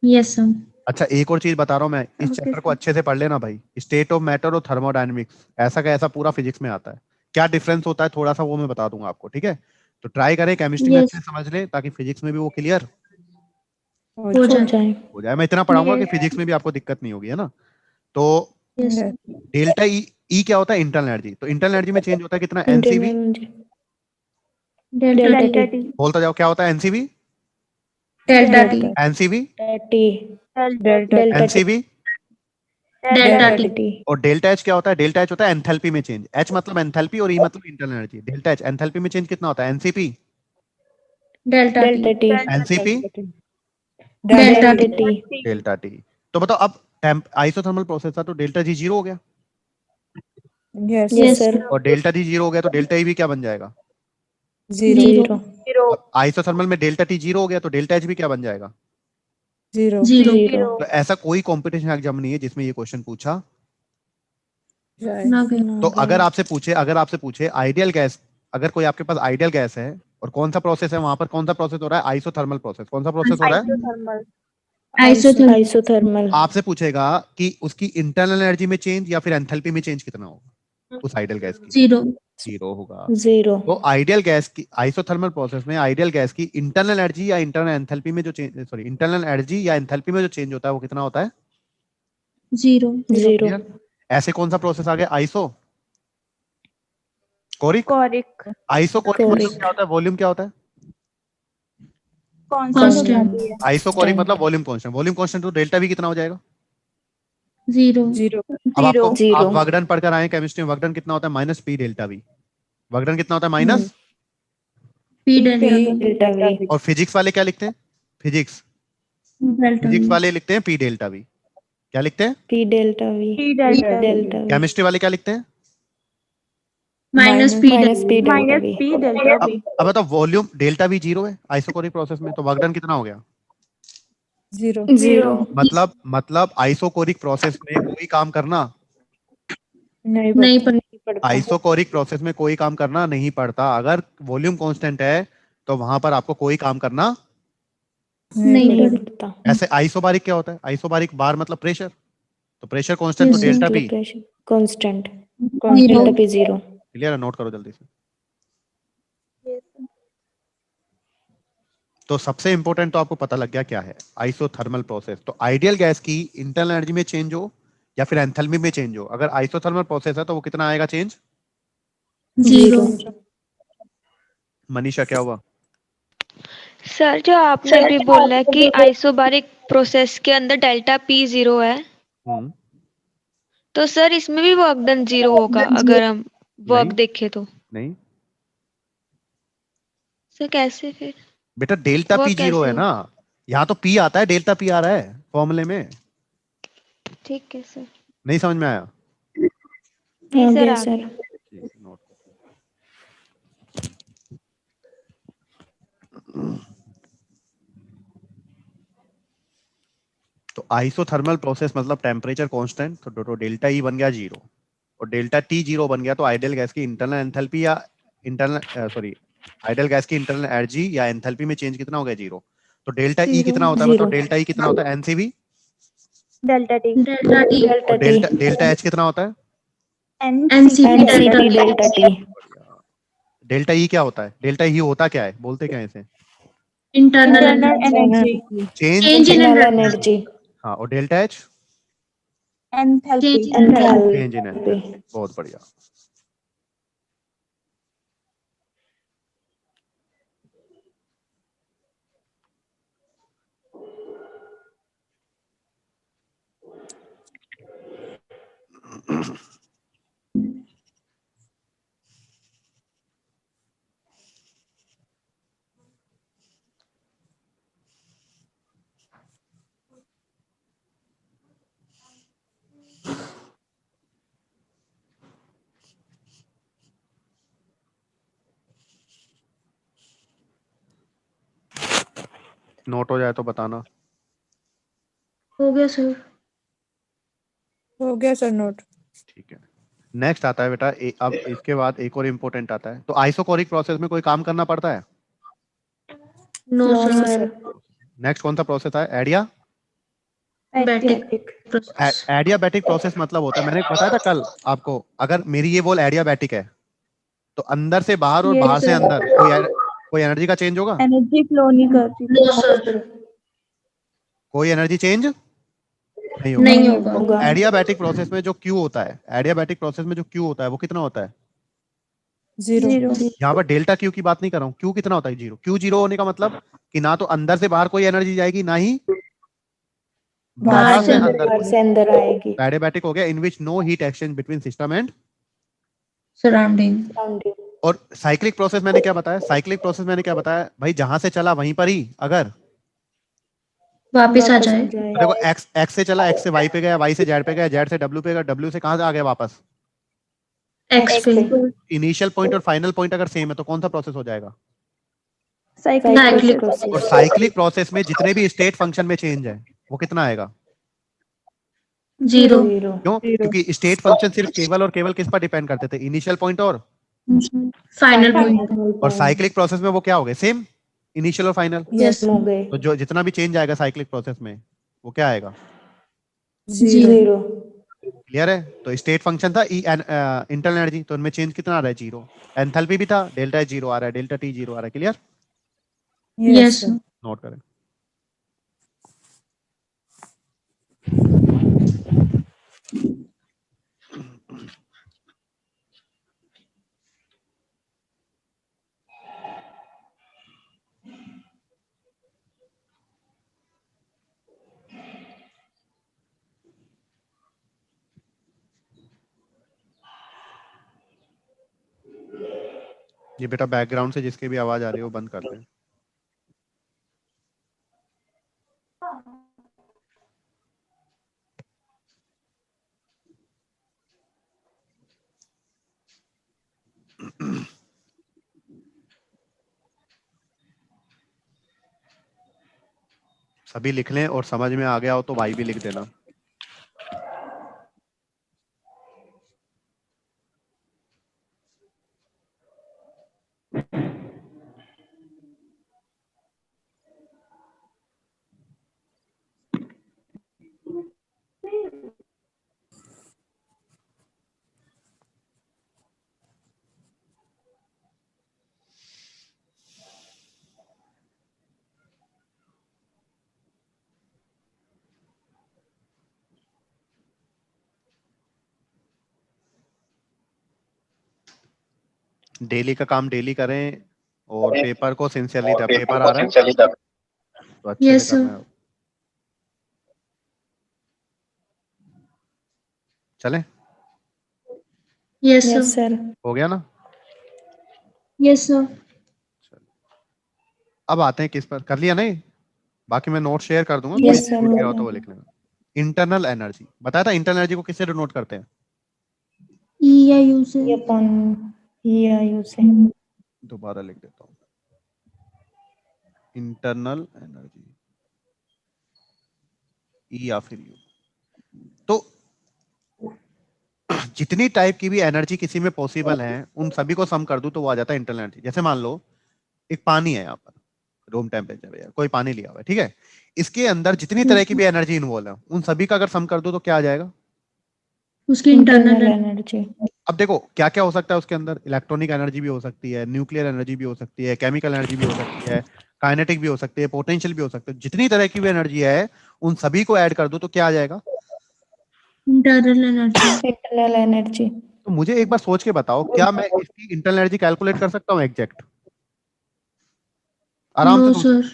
Yes sir. अच्छा एक और चीज बता रहा हूँ मैं, इस Okay, चैप्टर को अच्छे से पढ़ लेना भाई। स्टेट ऑफ मैटर और थर्मोडायनेमिक्स ऐसा का ऐसा पूरा फिजिक्स में आता है, क्या डिफरेंस होता है थोड़ा सा वो मैं बता दूंगा आपको, ठीक है। तो ट्राई करें केमिस्ट्री में Yes. अच्छे से समझ लें ताकि फिजिक्स में भी वो क्लियर हो हो जाए। जाए। हो जाए। मैं इतना पढ़ाऊंगा कि Yes. फिजिक्स में भी आपको दिक्कत नहीं होगी, है ना। तो यस। डेल्टा ई क्या होता है, इंटरनल एनर्जी। तो इंटरनल एनर्जी में चेंज होता है कितना, internal NCV. Energy. Delta delta T. T. बोलता जाओ क्या होता है, NCV, delta T. NCV, T. Delta NCV. Delta T. T. और डेल्टा एच क्या होता है, डेल्टा एच होता है एंथैल्पी में चेंज। एच मतलब एंथैल्पी और ई मतलब internal energy. Delta H enthalpy में चेंज कितना होता है, NCP, delta delta T. T. NCP, delta delta T. T. Delta T. तो बताओ अब आइसोथर्मल प्रोसेस था तो डेल्टा जी जीरो हो गया, यस यस सर। और डेल्टा जी जीरो हो गया तो डेल्टा ई भी क्या बन जाएगा। जीरो। जीरो। 0. आइसोथर्मल में डेल्टा टी जीरो हो गया तो डेल्टा एच भी क्या बन जाएगा। जीरो। 0। जीरो। तो ऐसा कोई कॉम्पिटिशन एग्जाम नहीं है जिसमें ये क्वेश्चन पूछा। ना गया। तो अगर आपसे पूछे आइडियल गैस, अगर कोई आपके पास आइडियल गैस है और कौन सा प्रोसेस है वहां पर, कौन सा प्रोसेस हो रहा है, आइसोथर्मल प्रोसेस। कौन सा प्रोसेस हो रहा है? आइसोथर्मल। आइसोथर्मल। आपसे पूछेगा कि उसकी इंटरनल एनर्जी में चेंज या फिर एंथैल्पी में चेंज कितना होगा उस आइडियल गैस की? 0। 0 होगा। 0। तो आइडियल गैस की आइसोथर्मल प्रोसेस में आइडियल गैस की इंटरनल एनर्जी या इंटरनल एंथैल्पी में जो चेंज, सॉरी, इंटरनल एनर्जी या एंथैल्पी में जो चेंज होता है वो कितना होता है? 0। 0। Clear? ऐसे कौन सा प्रोसेस आ गया? आइसो कोरिक। कोरिक आइसो कोरिक मतलब कोरिक। क्या होता है? वॉल्यूम क्या होता है? कांस्टेंट। आइसोकोरिक मतलब वॉल्यूम कांस्टेंट। वॉल्यूम कांस्टेंट तो डेल्टा वी कितना हो जाएगा? 0। 0 अब आपको 0। आप वर्कडन पढ़कर आए केमिस्ट्री में, वर्कडन कितना होता है? Minus P delta we. Work done कितना होता है? Minus. P P delta delta we. और फिजिक्स वाले क्या लिखते हैं? फिजिक्स डेल्टा फिजिक्स वाले लिखते हैं पी डेल्टा वी। क्या लिखते हैं? P delta V. P delta delta V. Chemistry वाले क्या लिखते हैं? Minus P minus P delta minus V. P delta अब V। अब बताओ, वॉल्यूम डेल्टा वी 0 है आइसोकोरिक प्रोसेस में, तो वर्कडन कितना हो गया? 0 0। मतलब आइसोकोरिक प्रोसेस में कोई काम करना, नहीं नहीं पड़ता। आइसोकोरिक प्रोसेस में कोई काम करना नहीं पड़ता। अगर वॉल्यूम कांस्टेंट है तो वहां पर आपको कोई काम करना। नहीं पड़ता। ऐसे आइसोबारिक क्या होता है? आइसोबारिक बार मतलब प्रेशर, तो प्रेशर कांस्टेंट तो Yes, delta P. Pressure constant. 0। Delta P 0। Clear है? नोट करो जल्दी से। तो सबसे इंपॉर्टेंट तो आपको पता लग गया क्या है आइसोथर्मल प्रोसेस। तो आइडियल गैस की इंटरनल एनर्जी में चेंज हो या फिर एंथैल्पी में चेंज हो, अगर आइसोथर्मल प्रोसेस है तो वो कितना आएगा चेंज? 0। मनीषा क्या हुआ? सर जो आपने अभी बोला है कि आइसोबारिक प्रोसेस के अंदर डेल्टा पी 0 है, हम्म, तो सर इसमें भी वर्क डन 0 होगा अगर हम वर्क नहीं देखें तो? नहीं सर कैसे फिर? बेटा, डेल्टा वो पी 0 कैसे है हो? ना, यहाँ तो पी आता है, डेल्टा पी आ रहा है फॉर्मूले में। ठीक है सर। नहीं समझ में आया? जी आ सर, गया आ सर। गया। ठीक, नोट। तो आइसोथर्मल प्रोसेस मतलब टेम्परेचर कांस्टेंट, तो डेल्टा ई बन गया 0 और डेल्टा टी 0 बन गया, तो आइडियल गैस की इंटरनल एंथैल्पी या इंटरनल सॉरी आइडियल गैस की इंटरनल एनर्जी या एंथैल्पी में चेंज कितना हो गया? 0। तो डेल्टा ई कितना होता है? बताओ, 0। डेल्टा ई कितना होता है? NCV. Delta T delta T। और delta T। Delta delta H कितना होता है? NCP NCP delta T। Delta E क्या होता है? डेल्टा ई होता क्या है? बोलते क्या है इसे? Internal internal energy change. Change in internal energy. Energy. हाँ, और delta H enthalpy change in energy. Change in enthalpy. Enthalpy. बहुत बढ़िया। नोट हो जाए तो बताना। हो गया सर। हो गया सर नोट। ठीक है, नेक्स्ट आता है बेटा अब इसके बाद एक और इम्पोर्टेंट आता है। तो आइसोकोरिक प्रोसेस में कोई काम करना पड़ता है? No no sir. Sir. Next कौन सा प्रोसेस है? Adiabatic process. Adiabatic process मतलब होता है, मैंने बताया था कल आपको, अगर मेरी ये बॉल एडियाबैटिक है तो अंदर से बाहर और बाहर से अंदर कोई एनर्जी का चेंज होगा? एनर्जी फ्लो नहीं करती। No sir. कोई एनर्जी चेंज नहीं होगा। नहीं होगा। होगा। एडियाबैटिक प्रोसेस में जो क्यू होता है, एडियाबैटिक प्रोसेस में जो क्यू होता है वो कितना होता है? 0 यहाँ पर डेल्टा क्यू की बात नहीं कर रहा हूँ, क्यू कितना होता है? 0। क्यू 0 होने का मतलब कि ना तो अंदर से बाहर कोई एनर्जी जाएगी, ना ही बाहर से अंदर बाहर कोई। से अंदर आएगी। एडियाबैटिक हो गया in which no heat exchange between system and. Surrounding. और साइक्लिक प्रोसेस मैंने क्या बताया? साइक्लिक प्रोसेस मैंने क्या बताया भाई? जहां से चला वहीं पर ही अगर वापिस आ जाए। देखो, एक्स से चला, एक्स से वाई पे गया, वाई से जेड पे गया, जेड से डब्ल्यू पे गया, डब्ल्यू से कहां से आ गया वापस? एक्स पे। इनिशियल पॉइंट और फाइनल पॉइंट अगर सेम है तो कौन सा प्रोसेस हो जाएगा? साइक्लिक और प्रोसेस। साइक्लिक प्रोसेस में जितने भी स्टेट फंक्शन में चेंज है वो कितना आएगा? 0। क्यों? क्योंकि स्टेट फंक्शन सिर्फ केवल और केवल किस पर डिपेंड करते थे? इनिशियल पॉइंट और फाइनल Final पॉइंट। और साइक्लिक प्रोसेस में वो क्या हो गए, सेम इनिशियल और फाइनल। यस हो गए तो जो जितना भी चेंज आएगा साइक्लिक प्रोसेस में वो क्या आएगा, 0 0 क्लियर है। तो स्टेट फंक्शन था इंटरनल एनर्जी, तो उनमें चेंज कितना आ रहा है, 0। एंथैल्पी भी था, डेल्टा 0 आ रहा है, डेल्टा टी 0 आ रहा है, क्लियर। Yes sir. नोट करें। ये बेटा बैकग्राउंड से जिसके भी आवाज आ रही है वो बंद कर दें। सभी लिख लें और समझ में आ गया हो तो भाई भी लिख देना। डेली का काम डेली करें और पेपर को सिंसियरली, पेपर आ रहा है तो अच्छे Yes, से करना है। चले, यस यस सर। सर हो गया ना। Yes sir. अब आते हैं किस पर, कर लिया नहीं, बाकी मैं नोट शेयर कर दूंगा, कोई यस सर छूट गया हो तो वो लिख लेना। इंटरनल एनर्जी बताया था, इंटरनल एनर्जी को किससे डिनोट करते हैं, ई या यू से। ये अपॉन या यू से दोबारा लिख देता हूँ। इंटरनल एनर्जी ई या फिर यू। तो जितनी टाइप की भी एनर्जी किसी में पॉसिबल है उन सभी को सम कर दूं तो वो आ जाता है इंटरनल एनर्जी। जैसे मान लो एक पानी है यहाँ पर, रूम टेम्परेचर है, कोई पानी लिया हुआ है, ठीक है, इसके अंदर जितनी तरह की भी एनर्जी इन्वॉल्व है उन सभी का अगर सम कर दो तो क्या आ जाएगा, उसकी इंटरनल इंटरनल एनर्जी अब देखो क्या क्या हो सकता है उसके अंदर, इलेक्ट्रॉनिक एनर्जी भी हो सकती है, न्यूक्लियर एनर्जी भी हो सकती है, केमिकल एनर्जी भी हो सकती है, काइनेटिक भी हो सकती है, पोटेंशियल भी हो सकती है, जितनी तरह की भी एनर्जी है उन सभी को ऐड कर दो तो क्या आ जाएगा, इंटरनल एनर्जी। इंटरनल एनर्जी तो मुझे एक बार सोच के बताओ क्या मैं इसकी इंटरनल एनर्जी कैलकुलेट कर सकता हूँ एग्जैक्ट, आराम नो से सर।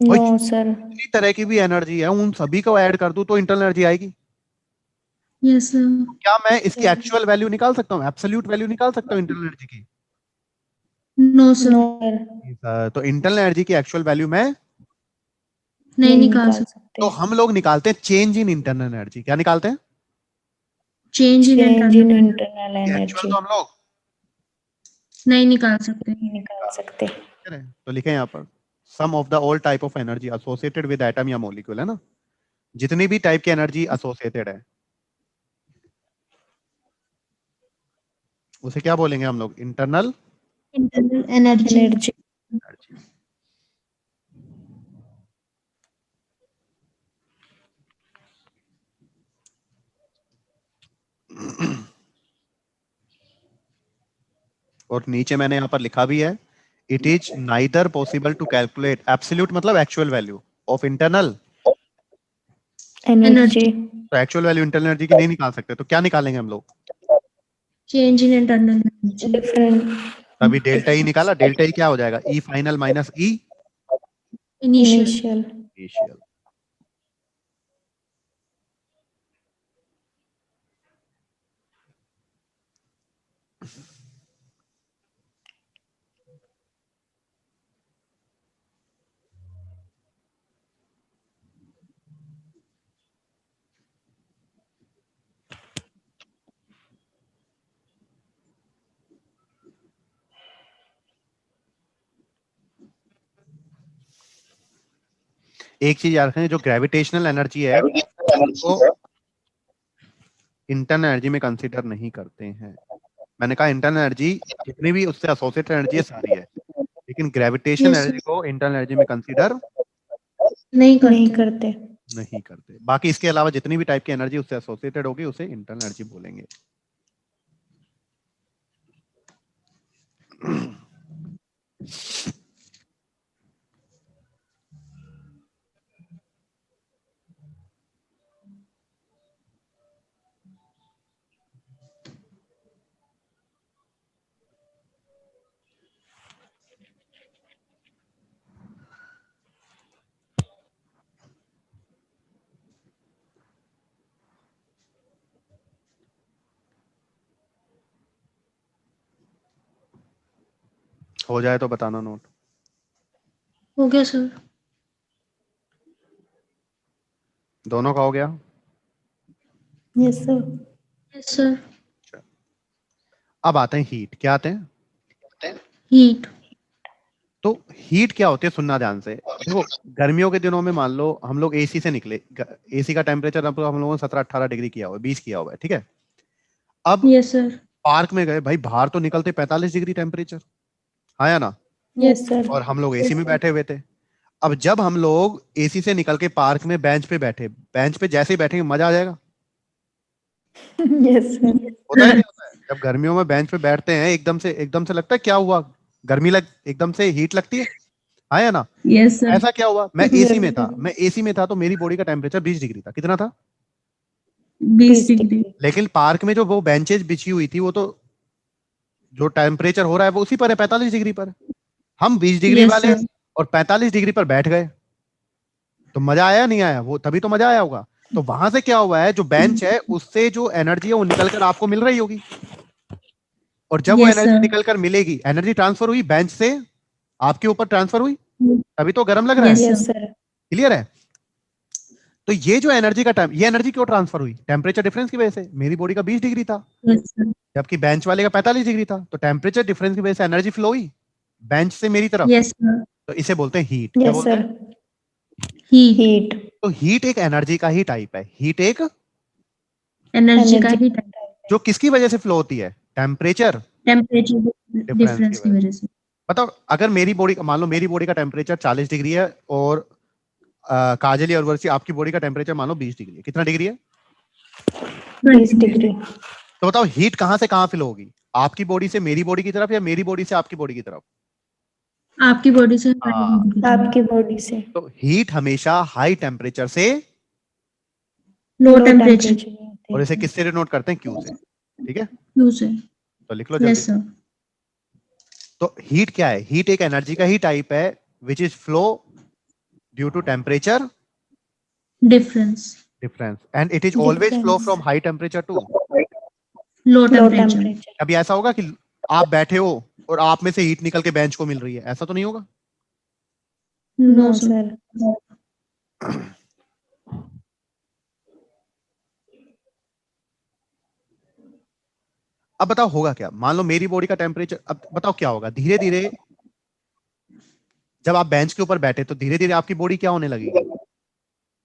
वही नो सर जितनी तरह की भी एनर्जी है उन सभी को ऐड कर दूं तो इंटरनल एनर्जी आएगी। Yes sir. क्या मैं इसकी एक्चुअल वैल्यू निकाल सकता हूँ, एब्सोल्यूट वैल्यू निकाल सकता हूँ इंटरनल एनर्जी की, नो सर। नो सर तो इंटरनल एनर्जी की एक्चुअल वैल्यू मैं, नहीं निकाल सकते। सकते तो हम लोग निकालते हैं चेंज इन इंटरनल एनर्जी। क्या निकालते हैं, change in change in internal internal actual energy तो हम लोग नहीं निकाल सकते। निकाल सकते करें तो लिखें यहाँ पर sum of the all type of energy associated with atom या मॉलिक्यूल, है ना, जितनी भी टाइप की एनर्जी एसोसिएटेड है उसे क्या बोलेंगे हम लोग, internal internal energy. Energy energy. और नीचे मैंने यहाँ पर लिखा भी है, it is neither possible to calculate absolute मतलब actual value of internal, energy तो एक्चुअल वैल्यू इंटरनल एनर्जी की नहीं निकाल सकते तो क्या निकालेंगे हम लोग, change in internal energy. Different अभी डेल्टा ई निकाला, डेल्टा ई क्या हो जाएगा, E final minus E initial. Initial initial. एक चीज याद रखें, जो ग्रेविटेशनल एनर्जी है उसको इंटरनल एनर्जी में कंसीडर नहीं करते हैं। मैंने कहा इंटरनल एनर्जी जितनी भी उससे एसोसिएटेड एनर्जी है सारी है, लेकिन ग्रेविटेशन Yes, sir. एनर्जी को इंटरनल एनर्जी में कंसीडर नहीं नहीं करते। करते। नहीं करते। बाकी इसके अलावा जितनी भी टाइप की एनर्जी उससे एसोसिएटेड होगी उसे इंटरनल एनर्जी बोलेंगे। हो जाए तो बताना नोट। हो गया सर। दोनों का हो गया? Yes sir. Yes sir. अब आते हैं हीट। क्या आते हैं? हीट। तो हीट क्या होती है सुनना ध्यान से। देखो गर्मियों के दिनों में मान लो हम लोग एसी से निकले, एसी का टेम्परेचर हम लोगों ने 17-18 डिग्री किया हुआ है, 20 किया हुआ है, ठीक है। अब यस सर। पार्क में गए भाई, बाहर तो निकलते 45 डिग्री टेम्परेचर, हाँ या ना? Yes sir. और हम लोग एसी में बैठे हुए थे। अब जब हम लोग एसी से निकल के पार्क में बेंच पे बैठे, बेंच पे जैसे ही बैठेंगे मजा आ जाएगा। Yes sir. होता है नहीं होता है? जब गर्मियों में बेंच पे बैठते हैं एकदम से लगता है क्या हुआ, गर्मी लग, एकदम से हीट लगती है, हाँ या ना? Yes sir. ऐसा क्या हुआ, मैं Yes, एसी में था, sir. मैं एसी में था तो मेरी बॉडी का टेम्परेचर 20 डिग्री था। कितना था? 20 डिग्री। लेकिन पार्क में जो वो बेंचेज बिछी हुई थी वो तो जो टेम्परेचर हो रहा है वो उसी पर है, 45 डिग्री पर। हम 20 डिग्री Yes, वाले sir. और 45 डिग्री पर बैठ गए, तो मजा आया नहीं आया? वो तभी तो मजा आया होगा। तो वहां से क्या हुआ है, जो बेंच है उससे जो एनर्जी है वो निकलकर आपको मिल रही होगी, और जब वो Yes, एनर्जी sir. निकलकर मिलेगी, एनर्जी ट्रांसफर हुई बेंच से आपके ऊपर ट्रांसफर हुई, तभी तो गर्म लग रहा है। Yes, yes sir. क्लियर है? तो ये जो एनर्जी का टाइम, ये एनर्जी क्यों ट्रांसफर हुई? टेम्परेचर डिफरेंस की वजह से। मेरी बॉडी का 20 डिग्री था Yes, sir. जबकि बेंच वाले का 45 डिग्री था, तो टेम्परेचर डिफरेंस की वजह से एनर्जी फ्लो हुई बेंच से मेरी तरफ। Yes, sir. तो इसे बोलते हैं हीट। क्या यस बोलते सर। हैं? Heat. हीट। तो हीट एक एनर्जी का ही टाइप है। हीट एक एनर्जी का ही जो किसकी वजह से फ्लो होती है? टेम्परेचर टेम्परेचर डिफरेंस डिफरेंस की वजह से। बताओ, अगर मेरी बॉडी, मान लो मेरी बॉडी का टेम्परेचर 40 डिग्री है और काजली और वर्षी आपकी बॉडी का टेम्परेचर मान लो 20 डिग्री है। कितना डिग्री है? 20 डिग्री। तो बताओ हीट कहां से कहां फ्लो होगी? आपकी बॉडी से मेरी बॉडी की तरफ या मेरी बॉडी से आपकी बॉडी की तरफ? आपकी बॉडी से हाँ। आपकी बॉडी से। तो हीट हमेशा हाई टेम्परेचर से, लो टेम्परेचर और इसे किससे डिनोट करते हैं? क्यू से। ठीक है, क्यू से। तो लिख लो यस जल्दी। सर। तो हीट क्या है? हीट एक एनर्जी का ही टाइप है which is flow due to temperature difference. Difference, and it is always flow from high temperature to low low temperature. Temperature. अभी ऐसा होगा कि आप बैठे हो और आप में से हीट निकल के बेंच को मिल रही है, ऐसा तो नहीं होगा? No no sir. सर। अब बताओ होगा क्या? मान लो मेरी बॉडी का टेम्परेचर, अब बताओ क्या होगा? धीरे धीरे जब आप बेंच के ऊपर बैठे तो धीरे धीरे आपकी बॉडी क्या होने लगेगी?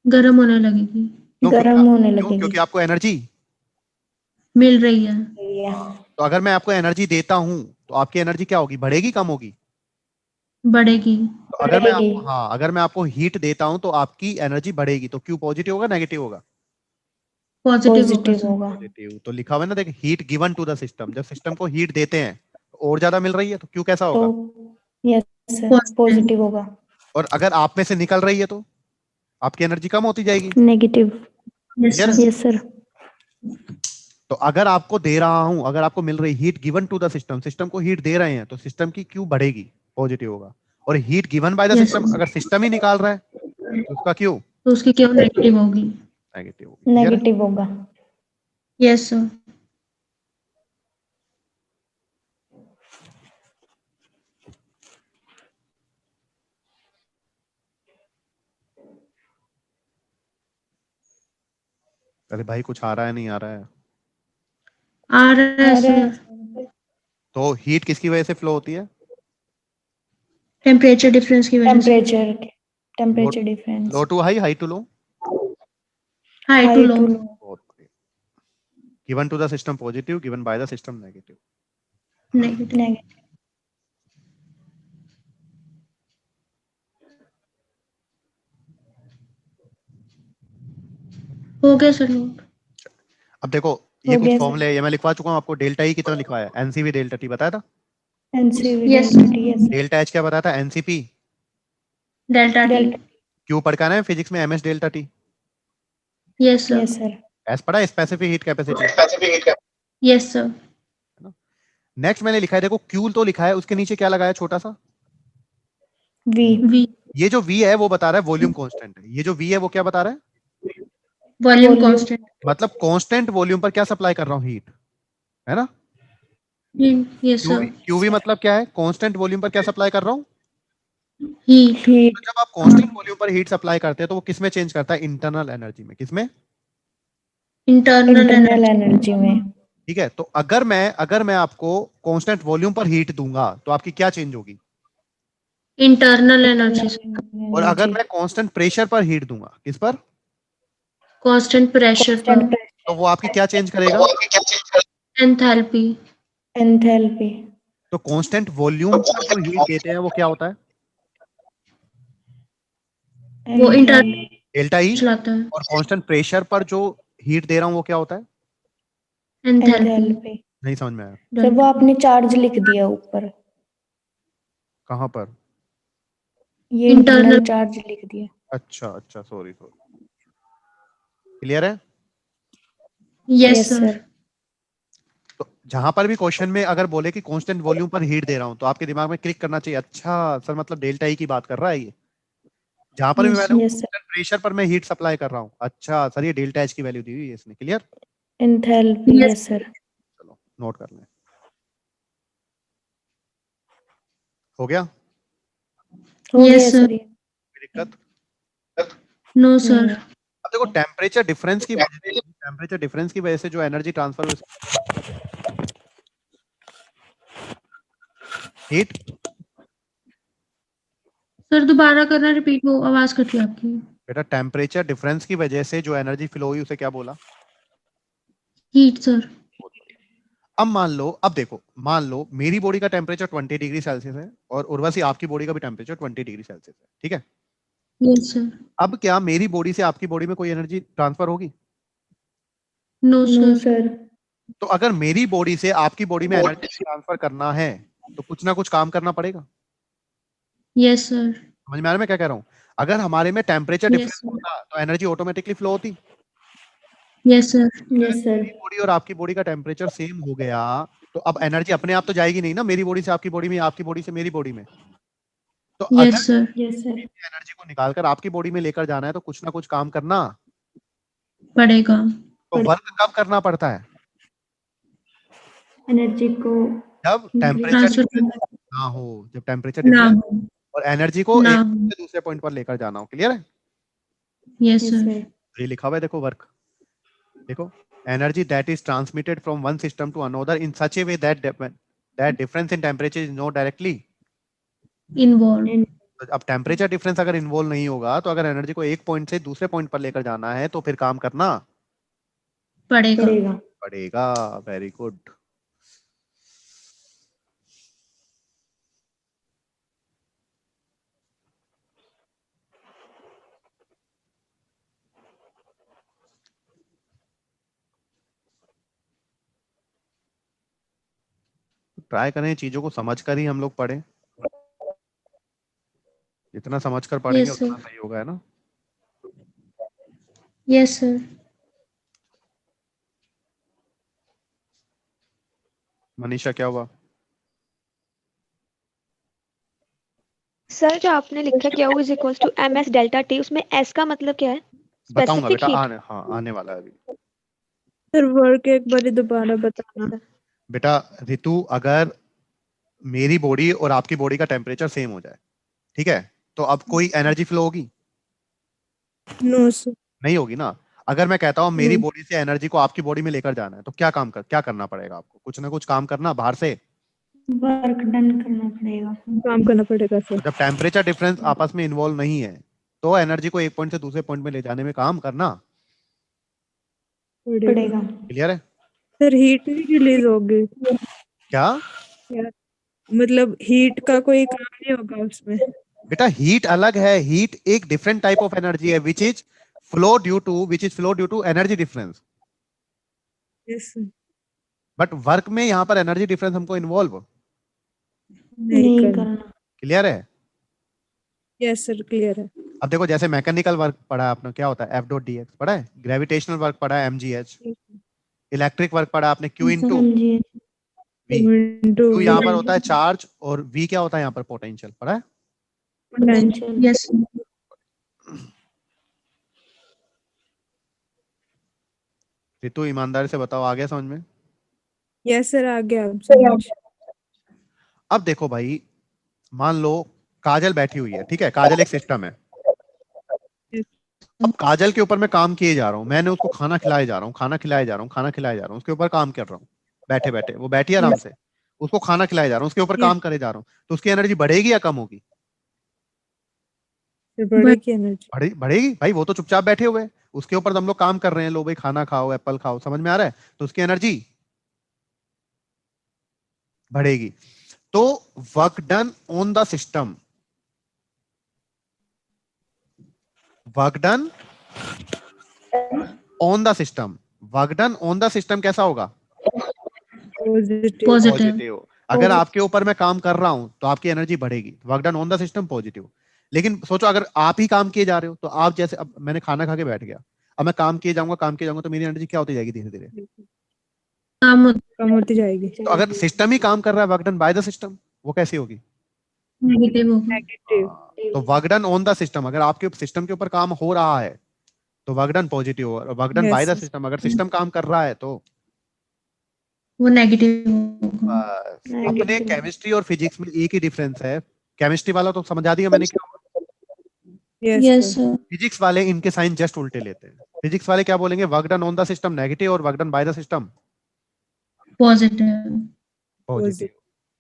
गर्म होने लगेगी। क्यों? गर्म होने क्यों? लगेगी। क्योंकि आपको एनर्जी मिल रही है। तो अगर मैं आपको एनर्जी देता हूं तो आपकी एनर्जी क्या होगी? बढ़ेगी, कम होगी? बढ़ेगी। तो अगर मैं बढ़ेगी। आपको, हाँ, अगर मैं आपको हीट देता हूं तो आपकी एनर्जी बढ़ेगी, तो क्यू पॉजिटिव होगा नेगेटिव होगा? पॉजिटिव होगा पॉजिटिव सर। होगा। पॉजिटिव। तो लिखा हुआ है ना, देख, heat given to the system. जब सिस्टम को हीट देते हैं तो और ज्यादा मिल रही है, तो क्यू कैसा होगा? तो यस सर Positive. पॉजिटिव होगा। और अगर आप में से निकल रही है तो आपकी एनर्जी कम होती जाएगी। Negative. Yes Clear? Sir. Yes sir. तो अगर आपको दे रहा हूं, अगर आपको मिल रही heat given to the system, system को हीट दे रहे हैं तो सिस्टम की क्यू बढ़ेगी, पॉजिटिव होगा। और heat given by the Yes, system, sir. अगर सिस्टम ही निकाल रहा है तो उसका क्यू तो उसकी क्यों नेगेटिव होगी? नेगेटिव होगी। Clear है? नेगेटिव होगा। Yes sir. अरे भाई कुछ आ रहा है, नहीं आ रहा है? आ रहा है सर। तो हीट किसकी वजह से फ्लो होती है? टेम्परेचर डिफरेंस की वजह से। Temperature difference. Low to high, high to low? High to low. Given to the system positive, given by the system negative. Negative. Negative. हो गया सर नोट। अब देखो ये हो कुछ गया फॉर्मूले ये मैं लिखवा चुका हूँ आपको। डेल्टा ई कितना लिखवाया है? एनसीवी डेल्टा टी बताया था। NCV Yes. Delta T. Yes delta H क्या बताया था? NCP. Delta T. Delta. Q पढ़ के आना है फिजिक्स में, MS delta T. Yes sir. Yes sir. S पढ़ा है specific heat capacity. Yes sir. Next मैंने लिखा है देखो क्यू तो लिखा है, उसके नीचे क्या लगाया छोटा सा? वी। वी। ये जो वी है वो बता रहा है वॉल्यूम कांस्टेंट है। ये जो वी है वो क्या बता रहा है? Volume Volume. कांस्टेंट। मतलब कांस्टेंट वॉल्यूम पर क्या सप्लाई कर रहा हूँ? हीट, है ना? Yes sir. क्यूवी मतलब क्या है? कांस्टेंट वॉल्यूम पर क्या सप्लाई कर रहा हूँ? हीट। तो हीट। जब आप कांस्टेंट वॉल्यूम पर हीट सप्लाई करते हैं तो वो किस में चेंज करता है? इंटरनल एनर्जी में। किसमें? Internal internal energy. एनर्जी में। ठीक है, तो अगर मैं आपको कांस्टेंट वॉल्यूम पर हीट दूंगा तो आपकी क्या चेंज होगी? Internal energy. और अगर मैं कांस्टेंट प्रेशर पर हीट दूंगा, किस पर? कांस्टेंट प्रेशर पर। तो वो आपकी क्या चेंज करेगा? एंथैल्पी। एंथैल्पी। तो कांस्टेंट वॉल्यूम पर जो हीट देते हैं वो क्या होता है? वो इंटरनल एंथैल्पी। Delta E. लाता है। और कांस्टेंट प्रेशर पर जो हीट दे रहा हूं वो क्या होता है? एंथैल्पी। एंथैल्पी। नहीं समझ में आया। सर वो आपने चार्ज लिख दिया ऊपर, कहां पर? ये Internal- इंटरनल चार्ज लिख दिया। अच्छा अच्छा, सॉरी सॉरी। क्लियर है? Yes yes sir. सर। तो जहां पर भी क्वेश्चन में अगर बोले कि कांस्टेंट वॉल्यूम पर हीट दे रहा हूं तो आपके दिमाग में क्लिक करना चाहिए, अच्छा सर मतलब डेल्टा ई की बात कर रहा है ये। जहां पर भी Yes, मैंने यस सर। कांस्टेंट प्रेशर पर मैं हीट सप्लाई कर रहा हूं, अच्छा सर ये डेल्टा एच की वैल्यू दी हुई है इसने। Clear? Enthalpy. Yes. Yes sir. चलो नोट कर लें। हो गया? हो Yes, गया sir. सर ये। कोई दिक्कत? No sir. नहीं। अब देखो टेम्परेचर डिफरेंस की वजह से जो एनर्जी ट्रांसफर हीट। सर दोबारा करना, रिपीट, वो आवाज कटी आपकी। बेटा टेम्परेचर डिफरेंस की वजह से जो एनर्जी फ्लो हुई उसे क्या बोला? Heat sir. अब अब देखो मान लो मेरी बॉडी का टेम्परेचर 20 डिग्री सेल्सियस है और उर्वशी आपकी बॉडी का भी टेम्परेचर 20 डिग्री सेल्सियस है, ठीक है? Yes sir. अब क्या मेरी बॉडी से आपकी बॉडी में कोई एनर्जी ट्रांसफर होगी? No no sir. सर। तो अगर मेरी बॉडी से आपकी बॉडी में एनर्जी ट्रांसफर करना है तो कुछ ना कुछ काम करना पड़ेगा। Yes sir. समझ में आ रहा है मैं क्या कह रहा हूँ? अगर हमारे में टेम्परेचर Yes, डिफरेंस sir. होता तो एनर्जी ऑटोमेटिकली फ्लो होती। Yes sir. Yes sir. मेरी बॉडी और आपकी बॉडी का टेम्परेचर सेम हो गया तो अब एनर्जी अपने आप तो जाएगी नहीं ना, मेरी बॉडी से आपकी बॉडी में, आपकी बॉडी से मेरी बॉडी में। तो अगर yes sir. Yes sir. Energy को निकालकर आपकी बॉडी में लेकर जाना है तो कुछ ना कुछ काम करना पड़ेगा। तो वर्क कब करना पड़ता है? एनर्जी को जब टेम्परेचर ट्रांसफर डिफरेंस ना हो, जब टेम्परेचर ना डिफरेंस हो। और एनर्जी को ना एक हो। पॉइंट से दूसरे पॉइंट पर लेकर जाना हो। क्लियर है? Yes yes sir. सर। ये लिखा हुआ है देखो वर्क, देखो energy that is transmitted from one system to another in such a way that difference in temperature is not directly involve. अब टेम्परेचर डिफरेंस अगर इन्वॉल्व नहीं होगा तो अगर एनर्जी को एक पॉइंट से दूसरे पॉइंट पर लेकर जाना है तो फिर काम करना पड़ेगा। पड़ेगा। पड़ेगा। Very good. ट्राई करें चीजों को समझकर ही हम लोग पढ़ें, जितना समझकर पढ़ेंगे Yes, उतना sir. सही होगा, है ना? Yes sir. मनीषा क्या हुआ? सर जो आपने लिखा क्या U is equal to MS delta T, उसमें S का मतलब क्या है? बताऊंगा स्पेसिफिक बेटा, हीट। आने वाला है अभी। सर वर्क एक बार दोबारा बताना। बेटा ऋतु, अगर मेरी बॉडी और आपकी बॉडी का टेम्परेचर सेम हो जाए, ठीक है, तो अब कोई एनर्जी फ्लो होगी? No sir. नहीं होगी ना। अगर मैं कहता हूं मेरी No. बॉडी से एनर्जी को आपकी बॉडी में लेकर जाना है तो क्या करना पड़ेगा आपको? कुछ ना कुछ काम करना बाहर से। वर्क डन करना पड़ेगा। काम करना पड़ेगा तो सर। जब टेम्परेचर डिफरेंस आपस में इन्वॉल्व नहीं है तो एनर्जी को एक पॉइंट से दूसरे पॉइंट में ले जाने में काम करना पड़ेगा। क्लियर है? सर हीट नहीं रिलीज होगी। क्या? मतलब हीट का कोई काम नहीं होगा उसमें। बेटा हीट अलग है, हीट एक डिफरेंट टाइप ऑफ एनर्जी है which is flow due to energy difference. Yes but work में यहाँ पर एनर्जी डिफरेंस हमको इन्वॉल्व नहीं करना। करना। क्लियर है? यस सर क्लियर है। अब देखो जैसे मैकेनिकल वर्क पढ़ा है आपने, क्या होता है F.dx पढ़ा है, ग्रेविटेशनल वर्क पढ़ा है mgh, इलेक्ट्रिक वर्क पढ़ा आपने Q इंटू हाँ जी V। Into Q यहाँ पर होता है चार्ज और V क्या होता है यहाँ पर पोटेंशियल, पढ़ा है? पोटेंशियल। यस रितु ईमानदारी से बताओ, आ गया समझ में? यस सर आ गया अब समझ। अब देखो भाई, मान लो काजल बैठी हुई है, ठीक है, काजल एक सिस्टम है। अब काजल के ऊपर मैं काम किए जा रहा हूँ, मैंने उसको खाना खिलाए जा रहा हूँ, खाना खिलाए जा रहा हूँ, खाना खिलाए जा रहा हूँ, उसके ऊपर काम कर रहा हूँ बैठे बैठे, वो बैठी आराम से, उसको खाना खिलाए जा रहा हूँ, उसके ऊपर काम करे जा रहा हूँ, तो उसकी एनर्जी बढ़ेगी या कम होगी? फिर बढ़ेगी एनर्जी। बढ़ेगी भाई, वो तो चुपचाप बैठे हुए हैं, उसके ऊपर हम लोग काम कर रहे हैं, लो भाई खाना खाओ, एप्पल खाओ, समझ में आ रहा है? तो उसकी एनर्जी बढ़ेगी। तो work done on the system, work done on the system, work done on the system कैसा होगा? पॉजिटिव। पॉजिटिव। अगर आपके ऊपर मैं काम कर रहा हूं तो आपकी एनर्जी बढ़ेगी, work done on the system positive. लेकिन सोचो अगर आप ही काम किए जा रहे हो, तो आप जैसे, अब मैंने खाना खा के बैठ गया, अब मैं काम किए जाऊंगा, तो मेरी एनर्जी क्या होती जाएगी धीरे धीरे? कम होती जाएगी। तो अगर सिस्टम ही काम कर रहा है, work done by the system, वो कैसी होगी? नेगेटिव होगा। नेगेटिव। तो work done on the system, अगर आपके सिस्टम के ऊपर काम हो रहा है तो वर्क डन पॉजिटिव, और work done by the Yes. System, अगर सिस्टम काम कर रहा है तो वो नेगेटिव होगा। अपने केमिस्ट्री और फिजिक्स में एक ही डिफरेंस है, केमिस्ट्री वाला तो समझा दिया मैंने क्या, यस यस सर। फिजिक्स वाले इनके साइन जस्ट उल्टे लेते हैं। फिजिक्स वाले क्या बोलेंगे? Work done on the system negative और work done by the system positive. Positive.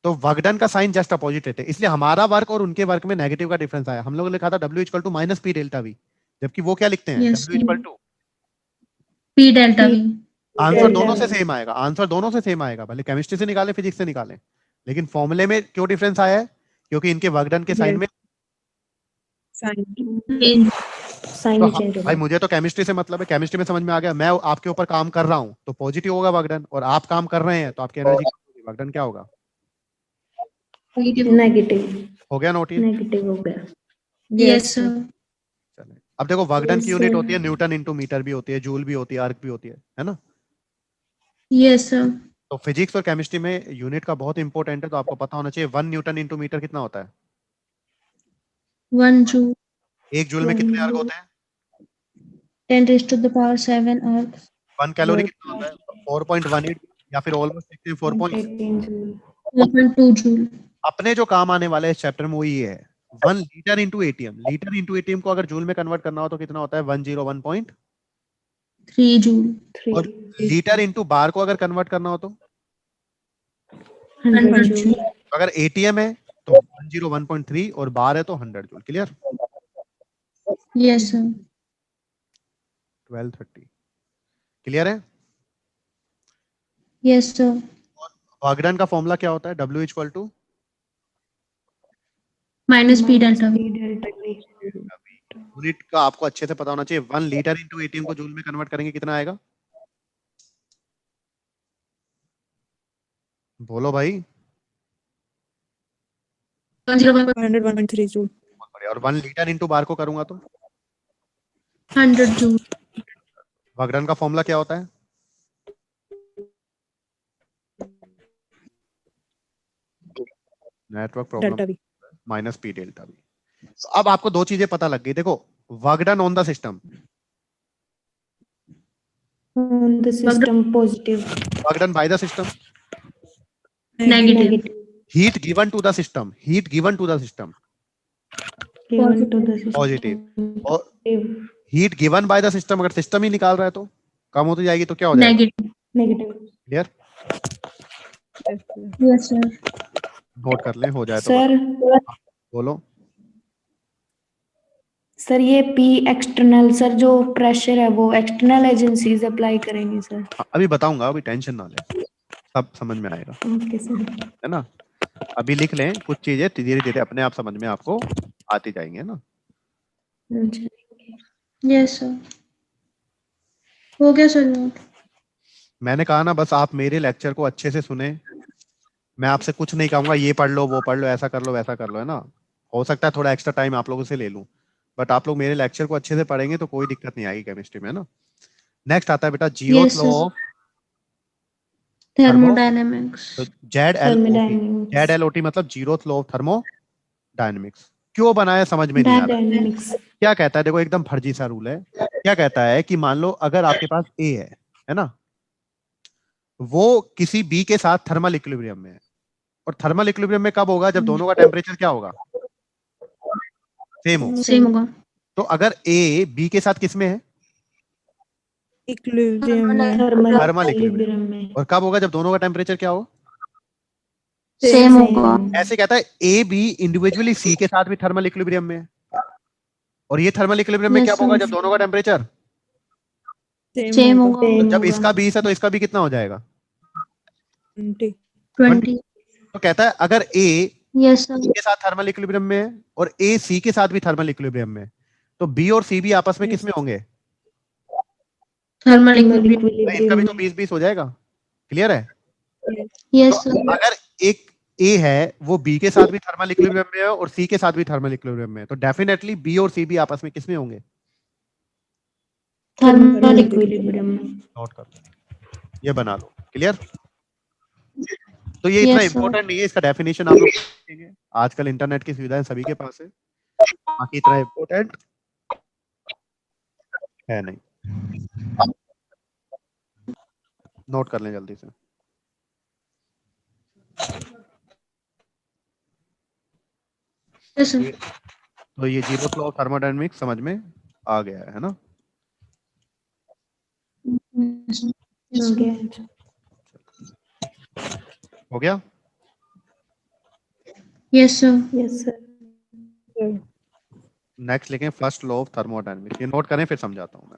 तो वर्क डन का साइन जस्ट अपोजिट रहते हैं, इसलिए हमारा वर्क और उनके वर्क में नेगेटिव का डिफरेंस आया। हम लोगों ने लिखा था W equal to minus P delta V, जबकि वो क्या लिखते हैं? Yes, W equal to, P delta V. Answer दोनों से सेम आएगा, आंसर दोनों से सेम आएगा, भले केमिस्ट्री से निकालें फिजिक्स से निकालें, लेकिन फॉर्मूले में क्यों डिफरेंस आया है? क्योंकि इनके वर्क डन के साइन में। साइन। साइन तो चेंज भाई मुझे तो केमिस्ट्री से मतलब है, केमिस्ट्री में समझ में आ गया, मैं आपके ऊपर काम कर रहा हूँ तो पॉजिटिव होगा वर्क डन, और आप काम कर रहे हैं तो आपकी एनर्जी, वर्क डन क्या होगा? नेगेटिव। हो गया नोट ये? नेगेटिव हो गया। Yes sir. चले, अब देखो वर्क डन Yes, की यूनिट sir. होती है न्यूटन इंटू मीटर भी होती है, जूल भी होती है, आर्क भी होती है ना? Yes sir. तो फिजिक्स और केमिस्ट्री में यूनिट का बहुत इंपॉर्टेंट है, तो आपको पता होना चाहिए 1 न्यूटन इंटू मीटर कितना होता है? 1 जूल। 1 जूल में कितने अर्क होते हैं? 10⁻⁷ अर्क। 1 कैलोरी कितना होता है? 4.18, या फिर ऑलमोस्ट देखते हैं 4. 4.2 जूल। अपने जो काम आने वाला है इस चैप्टर में वो ये है 1 litre into ATM. Litre into atm को अगर जूल में कन्वर्ट करना हो तो कितना होता है? 101. 3 जूल। और लीटर इंटू बार को अगर कन्वर्ट करना हो तो 100 जूल। अगर एटीएम है तो 101.3 और बार है तो 100 joule. Clear? Yes sir. 12:30 clear है? Yes sir. वर्क डन का फॉर्मूला क्या होता है? W equal to minus P delta V. Unit का आपको अच्छे से पता होना चाहिए। 1 लीटर इंटू एटीएम को जूल में कन्वर्ट करेंगे कितना आएगा? बोलो भाई। 101.3 जूल। बहुत बढ़िया। और 1 लीटर इंटू बार को करूंगा तो 100 जूल। वर्क डन का फॉर्मूला क्या होता है? Network problem delta V. Minus P delta V. अब आपको दो चीजें पता लग गई। देखो work done on the system, On the system positive. Work done by the system, negative. Heat given to the system, heat given to the system Given to the system. Positive, और heat given by the system अगर सिस्टम ही निकाल रहा है तो कम होती जाएगी, तो क्या हो जाएगा? Negative. Negative. Clear? Yes sir. Note कर लें, हो जाए तो सर बोलो। सर ये P एक्सटर्नल सर जो प्रेशर है वो एक्सटर्नल एजेंसीज अप्लाई करेंगी सर। अभी बताऊंगा, अभी टेंशन ना ले। सब समझ में आएगा, ओके सर। है ना। अभी लिख लें, कुछ चीजें धीरे धीरे अपने आप समझ में आपको आती जाएंगी, है ना। यस सर, हो गया सर नोट। मैंने कहा ना, बस आप मेरे लेक्चर को अच्छे से सुने। मैं आपसे कुछ नहीं कहूंगा ये पढ़ लो, वो पढ़ लो, ऐसा कर लो, वैसा कर लो, है ना। हो सकता है थोड़ा एक्स्ट्रा टाइम आप लोगों से ले लूं, बट आप लोग मेरे लेक्चर को अच्छे से पढ़ेंगे तो कोई दिक्कत नहीं आएगी केमिस्ट्री में, है ना। नेक्स्ट आता है बेटा zeroth Yes, law sir. Of Thermodynamics. Z L O T मतलब जीरोथ लॉ ऑफ थर्मोडायनेमिक्स। क्यों बनाया समझ में नहीं आ रहा। डायनामिक्स। क्या कहता है, देखो एकदम फर्जी सा रूल है। क्या कहता है कि मान लो अगर आपके पास ए है ना, वो किसी बी के साथ थर्मल इक्विलिब्रियम में है, और थर्मल इक्विलिब्रियम में कब होगा, जब दोनों का टेम्परेचर क्या होगा, सेम हो। Same होगा। तो अगर ए बी के साथ किस में है, इक्विलिब्रियम में। थर्मल इक्विलिब्रियम में, और कब होगा, जब दोनों का टेम्परेचर क्या हो, Same होगा। ऐसे कहता है ए बी इंडिविजुअली सी के साथ भी थर्मल इक्विलिब्रियम में है, और ये थर्मल इक्विलिब्रियम में Yes, क्या sir. होगा, जब दोनों का टेम्परेचर Same होगा। तो जब इसका 20 है तो इसका भी कितना हो जाएगा, 20। तो कहता है अगर ए Yes, sir. के साथ थर्मल इक्विलिब्रियम में है और ए सी के साथ भी थर्मल इक्विलिब्रियम में है, तो बी और सी भी आपस में किस में होंगे, Thermal equilibrium। तो इनका भी तो 20-20 हो जाएगा। क्लियर है। Yes, तो sir. अगर एक ए है वो बी के साथ भी थर्मल इक्विलिब्रियम में है और सी के साथ भी थर्मल इक्विलिब्रियम में है, तो डेफिनेटली बी और सी भी आपस में किस में होंगे, थर्मल इक्विलिब्रियम में। नोट कर लो, ये बना लो। क्लियर। तो ये इतना Yes, sir. इंपॉर्टेंट नहीं है, इसका डेफिनेशन आप लोग देखेंगे, आजकल इंटरनेट की सुविधाएं सभी के पास है, बाकी इतना इंपॉर्टेंट है नहीं। नोट कर लें जल्दी से। Yes, sir. तो ये जीरोथ लॉ ऑफ थर्मोडायनेमिक्स समझ में आ गया है ना। Yes, sir. हो गया। हो गया। Yes, sir. Yes sir. Next लिखें फर्स्ट लॉ ऑफ थर्मोडायनेमिक्स, ये नोट करें फिर समझाता हूं मैं।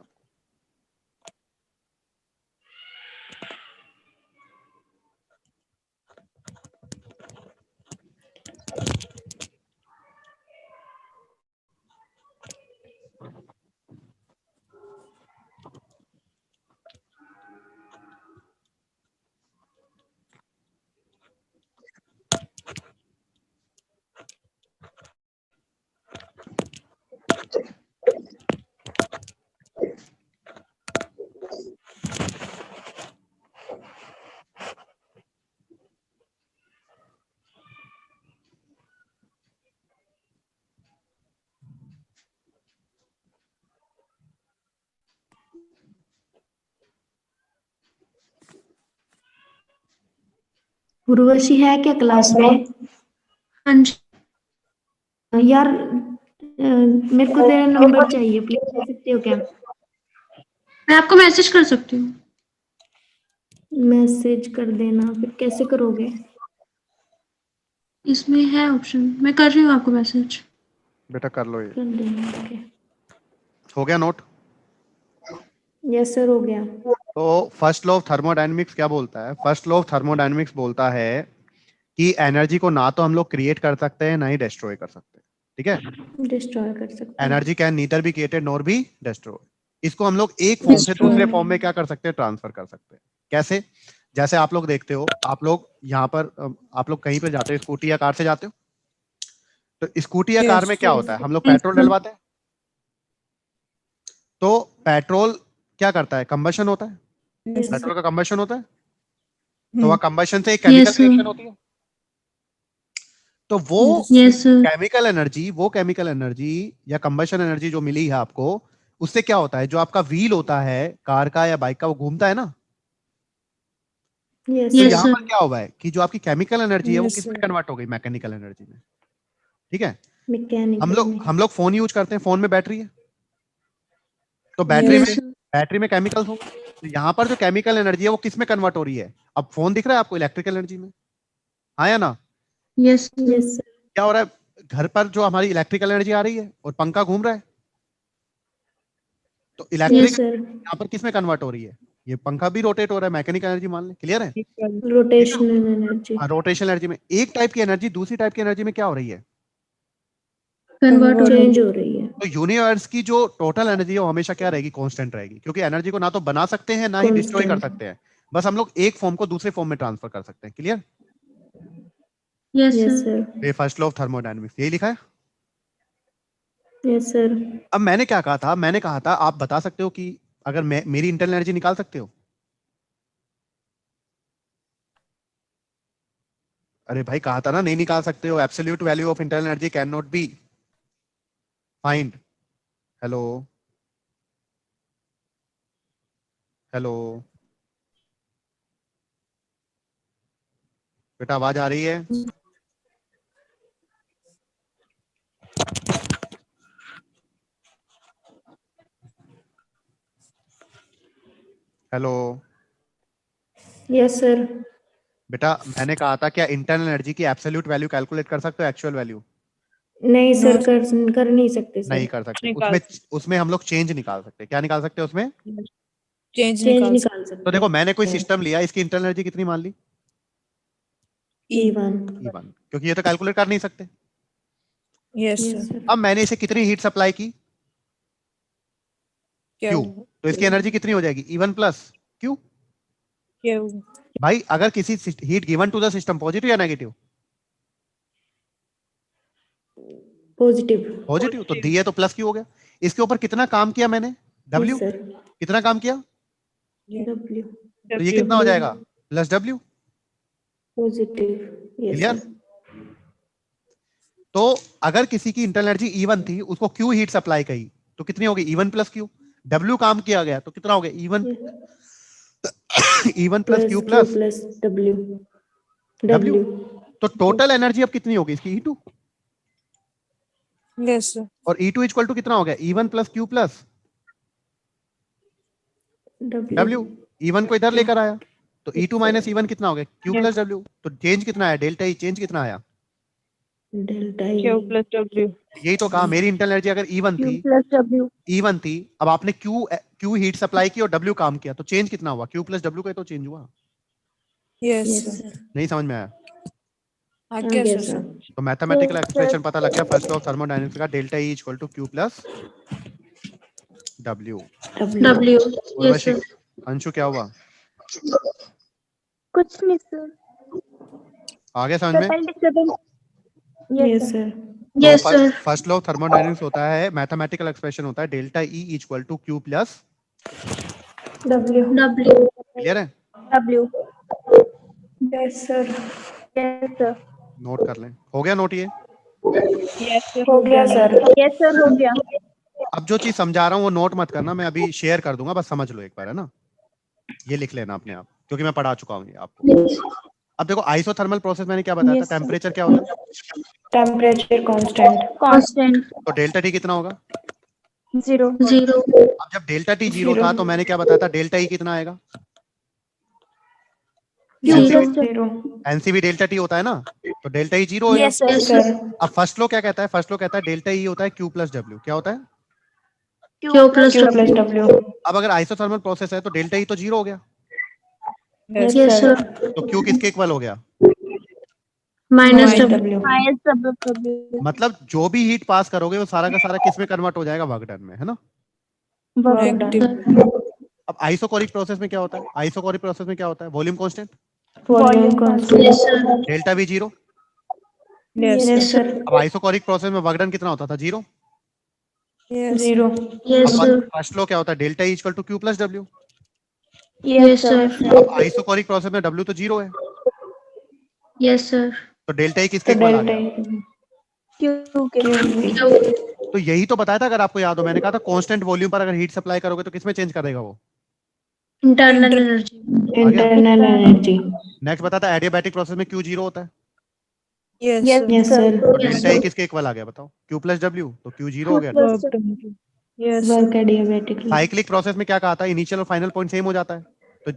उर्वशी है क्या क्लास में? हाँ जी। यार मेरे को तेरा नंबर चाहिए, प्लीज दे सकते हो क्या? मैं आपको मैसेज कर सकती हूँ। मैसेज कर देना। फिर कैसे करोगे? इसमें है ऑप्शन, मैं कर रही हूँ आपको मैसेज। बेटा कर लो ये। कर देना। ओके। हो गया नोट। यस सर, हो गया। तो फर्स्ट लॉ ऑफ थर्मोडायनेमिक्स क्या बोलता है, फर्स्ट लॉ ऑफ थर्मोडायनेमिक्स बोलता है कि एनर्जी को ना तो हम लोग क्रिएट कर सकते हैं ना ही डिस्ट्रॉय कर सकते हैं। ठीक है। डिस्ट्रॉय कर सकते हैं। Energy can neither be created nor be destroy. इसको हम लोग एक फॉर्म से दूसरे फॉर्म में क्या कर सकते हैं, ट्रांसफर कर सकते हैं। कैसे? जैसे आप लोग देखते हो, आप लोग यहाँ पर आप लोग कहीं पे जाते हो, स्कूटी या कार से जाते हो, तो स्कूटी या कार में क्या होता है, हम लोग पेट्रोल डलवाते हैं, तो पेट्रोल क्या करता है, कंबशन होता है, पेट्रोल का कंबशन होता है, तो वह कंबशन से एक केमिकल रिएक्शन होती है। तो वो केमिकल एनर्जी या कंबशन एनर्जी जो मिली है आपको, उससे क्या होता है, जो आपका व्हील होता है कार का या बाइक का, वो घूमता है ना। तो यहाँ पर क्या हुआ है कि जो आपकी केमिकल एनर्जी है वो किस में कन्वर्ट हो गई, मैकेनिकल एनर्जी में। ठीक है। हम लोग फोन यूज करते हैं, फोन में बैटरी है, तो बैटरी में केमिकल्स होंगे। तो यहाँ पर जो केमिकल एनर्जी है वो किस में कन्वर्ट हो रही है, अब फोन दिख रहा है आपको, इलेक्ट्रिकल एनर्जी में। हाँ या ना? यस। क्या हो रहा है, घर पर जो हमारी इलेक्ट्रिकल एनर्जी आ रही है और पंखा घूम रहा है, तो इलेक्ट्रिक यहाँ पर किस में कन्वर्ट हो रही है, ये पंखा भी रोटेट हो रहा है, मैकेनिकल एनर्जी मान ले, क्लियर है? रोटेशनल एनर्जी, रोटेशनल एनर्जी में एक टाइप की एनर्जी दूसरी टाइप की एनर्जी में क्या हो रही है? कन्वर्ट हो चेंज हो रही है। तो यूनिवर्स की जो टोटल एनर्जी है वो हमेशा क्या रहेगी? कांस्टेंट रहेगी, क्योंकि एनर्जी को ना तो बना सकते हैं ना ही डिस्ट्रॉय कर Constant. सकते हैं, बस हम लोग एक फॉर्म को दूसरे फॉर्म में ट्रांसफर कर सकते हैं। Clear? Yes yes sir sir, ये फर्स्ट लॉ ऑफ थर्मोडायनेमिक्स यही लिखा है। Yes sir. अब मैंने क्या कहा था? मैंने कहा था आप बता सकते हो कि अगर मैं मेरी इंटरनल एनर्जी निकाल सकते हो? अरे भाई कहा था ना नहीं निकाल सकते हो। Absolute value of internal energy can not be find. Hello hello बेटा, आवाज आ रही है? Hello yes sir. बेटा, मैंने कहा था क्या इंटरनल एनर्जी की एब्सोल्यूट वैल्यू कैलकुलेट कर सकते हो एक्चुअल वैल्यू? नहीं सर, कर नहीं सकते नहीं सर। कर सकते। उसमें उसमें हम लोग चेंज निकाल सकते हैं। क्या निकाल सकते हैं उसमें? चेंज चेंज निकाल निकाल सकते तो देखो मैंने कोई हैं। सिस्टम लिया, इसकी इंटरनल एनर्जी कितनी मान ली? E1। E1, क्योंकि ये तो कैलकुलेट कर नहीं सकते। Yes yes sir. सर। अब मैंने इसे कितनी हीट सप्लाई की? क्या Q, तो इसकी एनर्जी कितनी हो जाएगी? E1 plus Q। क्या भाई अगर किसी heat given to the system positive या नेगेटिव? पॉजिटिव। पॉजिटिव, तो दिए तो प्लस Q हो गया। इसके ऊपर कितना काम किया मैंने? W। Yes sir. कितना काम किया? W। तो ये कितना हो जाएगा? Plus W। Positive. Yes clear? Sir. तो अगर किसी की इंटरनल एनर्जी E1 थी, उसको Q हीट सप्लाई कही, तो कितनी होगी? E1 plus Q। W काम किया गया तो कितना हो गया? E1 plus Q plus W। W। तो टोटल एनर्जी अब कितनी होगी इसकी? E2। Yes sir. और E2 इक्वल टू कितना हो गया? E1 plus Q plus W। E1 को इधर लेकर आया तो E2 माइनस E1 कितना हो गया? Q plus W। तो चेंज कितना आया? डेल्टा E चेंज कितना आया? Delta Q plus W। यही तो कहा, मेरी इंटरनल एनर्जी अगर E1 Q थी, प्लस W। E1 थी, अब आपने Q हीट सप्लाई की और W काम किया, तो चेंज कितना हुआ? Q प्लस W का तो चेंज हुआ। Yes sir. नहीं समझ में आया? आ गया सर। तो मैथमेटिकल एक्सप्रेशन पता लग गया फर्स्ट लॉ ऑफ थर्मोडायनेमिक्स का, delta E equal to Q plus W। W yes Urvashi, sir Anshu क्या हुआ? कुछ नहीं सर। आ गया समझ में? Yes yes sir. Sir. Yes sir first law of thermodynamics होता है, मैथमेटिकल एक्सप्रेशन होता है delta E equal to Q plus W। W clear है? W। Yes sir. Yes sir. Note कर लें। हो गया नोट ये? Yes sir. हो गया सर। यस सर हो गया। अब जो चीज समझा रहा हूँ वो नोट मत करना, मैं अभी शेयर कर दूंगा, बस समझ लो एक बार, है ना? ये लिख लेना अपने आप, क्योंकि मैं पढ़ा चुका हूँ ये आपको। अब देखो आइसोथर्मल प्रोसेस मैंने क्या बताया था? Yes, sir. टेम्परेचर क्या होता है? Temperature constant. कांस्टेंट तो डेल्टा टी कितना होगा? 0। अब जब डेल्टा टी जीरो था तो मैंने क्या बताया था? डेल्टा ई कितना आएगा? जीरो। एनसीवी डेल्टा टी होता है ना, तो डेल्टा ई जीरो होगा। Yes sir. अब फर्स्ट लॉ क्या कहता है? फर्स्ट लॉ कहता है डेल्टा ई होता है Q प्लस W। क्या होता है? Q plus Q plus W। अब अगर आइसोथर्मल प्रोसेस है तो डेल्टा ई तो जीरो हो गया, यस सर तो Q किसके इक्वल हो गया? Minus W W। Minus W। मतलब जो भी हीट पास करोगे वो सारा का सारा किस में कन्वर्ट हो जाएगा? वर्क डन में, है ना? अब आइसोकोरिक प्रोसेस में क्या होता है? आइसोकोरिक प्रोसेस में क्या होता है? Volume constant, volume constant. Yes sir delta V zero. Yes sir. अब आइसोकोरिक प्रोसेस में वर्क डन कितना होता था? Zero. Zero. Yes sir first law क्या होता है? Delta E equal to Q plus W। Yes sir अब आइसोकोरिक प्रोसेस में W तो जीरो है, यस सर तो डेल्टा ई किसके तो इक्वल आ डेल्टा गया? Q के। तो यही तो बताया था, अगर आपको याद हो, मैंने कहा था कांस्टेंट वॉल्यूम पर अगर हीट सप्लाई करोगे तो किसमें चेंज कर देगा वो? Internal energy internal energy. Next बताता है एडियाबैटिक प्रोसेस में Q जीरो होता है, यस सर। तो डेल्टा ई किसके इक्वल आ गया बताओ? Q प्लस W, तो Q जीरो हो गया। Work adiabatic. साइक्लिक प्रोसेस में क्या कहा था? इनिशियल और फाइनल पॉइंट सेम हो जाता है, तो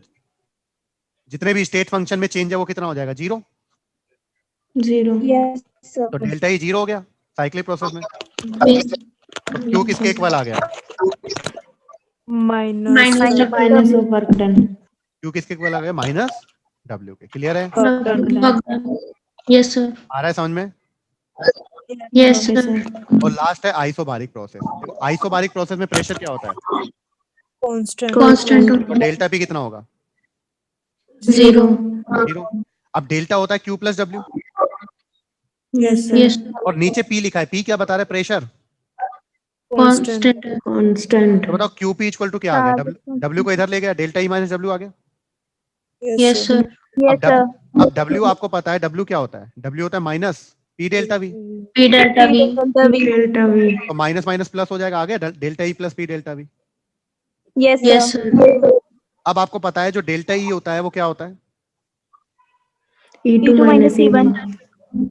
जितने भी स्टेट फंक्शन में चेंज है वो कितना हो जाएगा? जीरो। जीरो। यस तो सर। डेल्टा ई जीरो हो गया साइक्लिक प्रोसेस में, तो Q किसके इक्वल आ गया? Minus minus of work done. Q किसके इक्वल आ गया? माइनस डब्ल्यू के। क्लियर है? Yes sir. आ रहा है समझ में? Yes okay sir. सर। और लास्ट है आइसोबारिक प्रोसेस। देखो आइसोबारिक प्रोसेस में प्रेशर क्या होता है? कांस्टेंट कांस्टेंट तो डेल्टा पी कितना होगा? 0। 0। अब डेल्टा होता है Q plus W, yes yes sir. और नीचे पी लिखा है। पी क्या बता रहा है? प्रेशर। कांस्टेंट। कांस्टेंट। तो बताओ क्यू पी इक्वल टू क्या आ गया? डब्ल्यू को इधर ले गया, डेल्टा ई माइनस डब्ल्यू आ गया। Yes sir. अब डब्ल्यू आपको पता है, डब्ल्यू क्या होता है? डब्ल्यू होता है minus P delta we. P delta we. Delta we. तो माइनस माइनस प्लस हो जाएगा, आ गया delta E plus P delta we. Yes sir. अब आपको पता है जो डेल्टा ई होता है वो क्या होता है? E2 minus E1।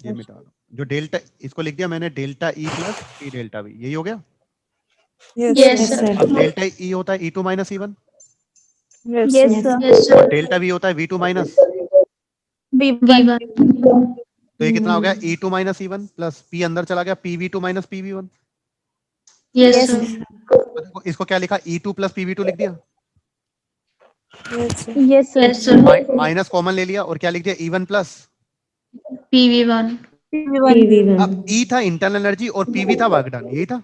ये मिटा दो। जो डेल्टा, इसको लिख दिया मैंने delta E plus P delta we, यही हो गया। Yes yes sir. सर। अब डेल्टा ई होता है E2 minus E1, yes yes और सर। डेल्टा वी होता है V2 माइनस। V1। तो ये कितना हो गया? E2 minus E1 plus P अंदर चला गया, PV2 minus PV1। Yes sir. तो देखो इसको क्या लिखा? E2 प्लस PV2 लिख दिया, यस सर। माइनस कॉमन ले लिया और क्या लिख दिया? E1 plus. PV1। PV1। अब E था इंटरनल एनर्जी और PV था वर्क डन, यही था।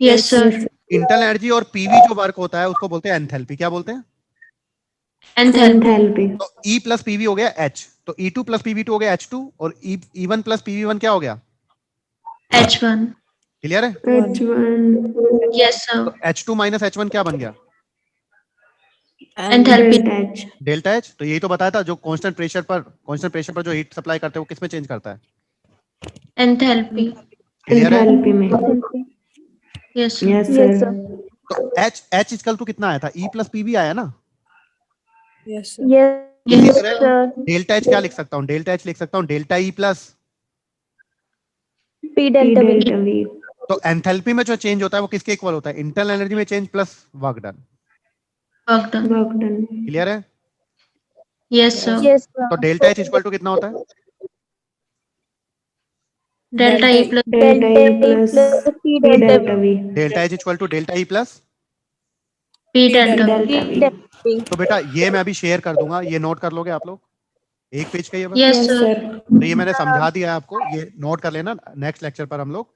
Yes sir. इंटरनल एनर्जी और PV जो वर्क होता है उसको बोलते हैं एंथैल्पी। क्या बोलते हैं? एंथैल्पी। तो E प्लस PV हो गया H, तो E2 प्लस PV2 हो गया H2, और E1 प्लस PV1 क्या हो गया? H1। क्लियर है? H1 yes sir. तो H2 माइनस H1 क्या बन गया? Enthalpy. Delta H। Delta H। तो यही तो बताया था, जो कांस्टेंट प्रेशर पर जो हीट सप्लाई करते हैं वो किसमें चेंज करता है? एंथैल्पी। क्लियर है? एंथैल्पी में। Yes sir. Yes sir. तो H इक्वल टू कितना आया था? E प्लस PV आया ना। यस इसी तरह डेल्टा H क्या लिख सकता हूँ? डेल्टा H लिख सकता हूँ delta E plus. P delta V। तो एंथैल्पी में जो चेंज होता है वो किसके इक्वल होता है? इंटरनल एनर्जी में change plus work done. Work done. Clear है? Yes sir. तो डेल्टा H इक्वल टू कितना होता है? Delta E plus delta E plus P delta V। Delta H equal to delta E plus P delta. Delta V। तो बेटा ये मैं अभी शेयर कर दूंगा, ये नोट कर लोगे आप लोग, एक पेज का ये बस। Yes yes sir. सर। तो ये मैंने समझा दिया है आपको, ये नोट कर लेना, नेक्स्ट लेक्चर पर हम लोग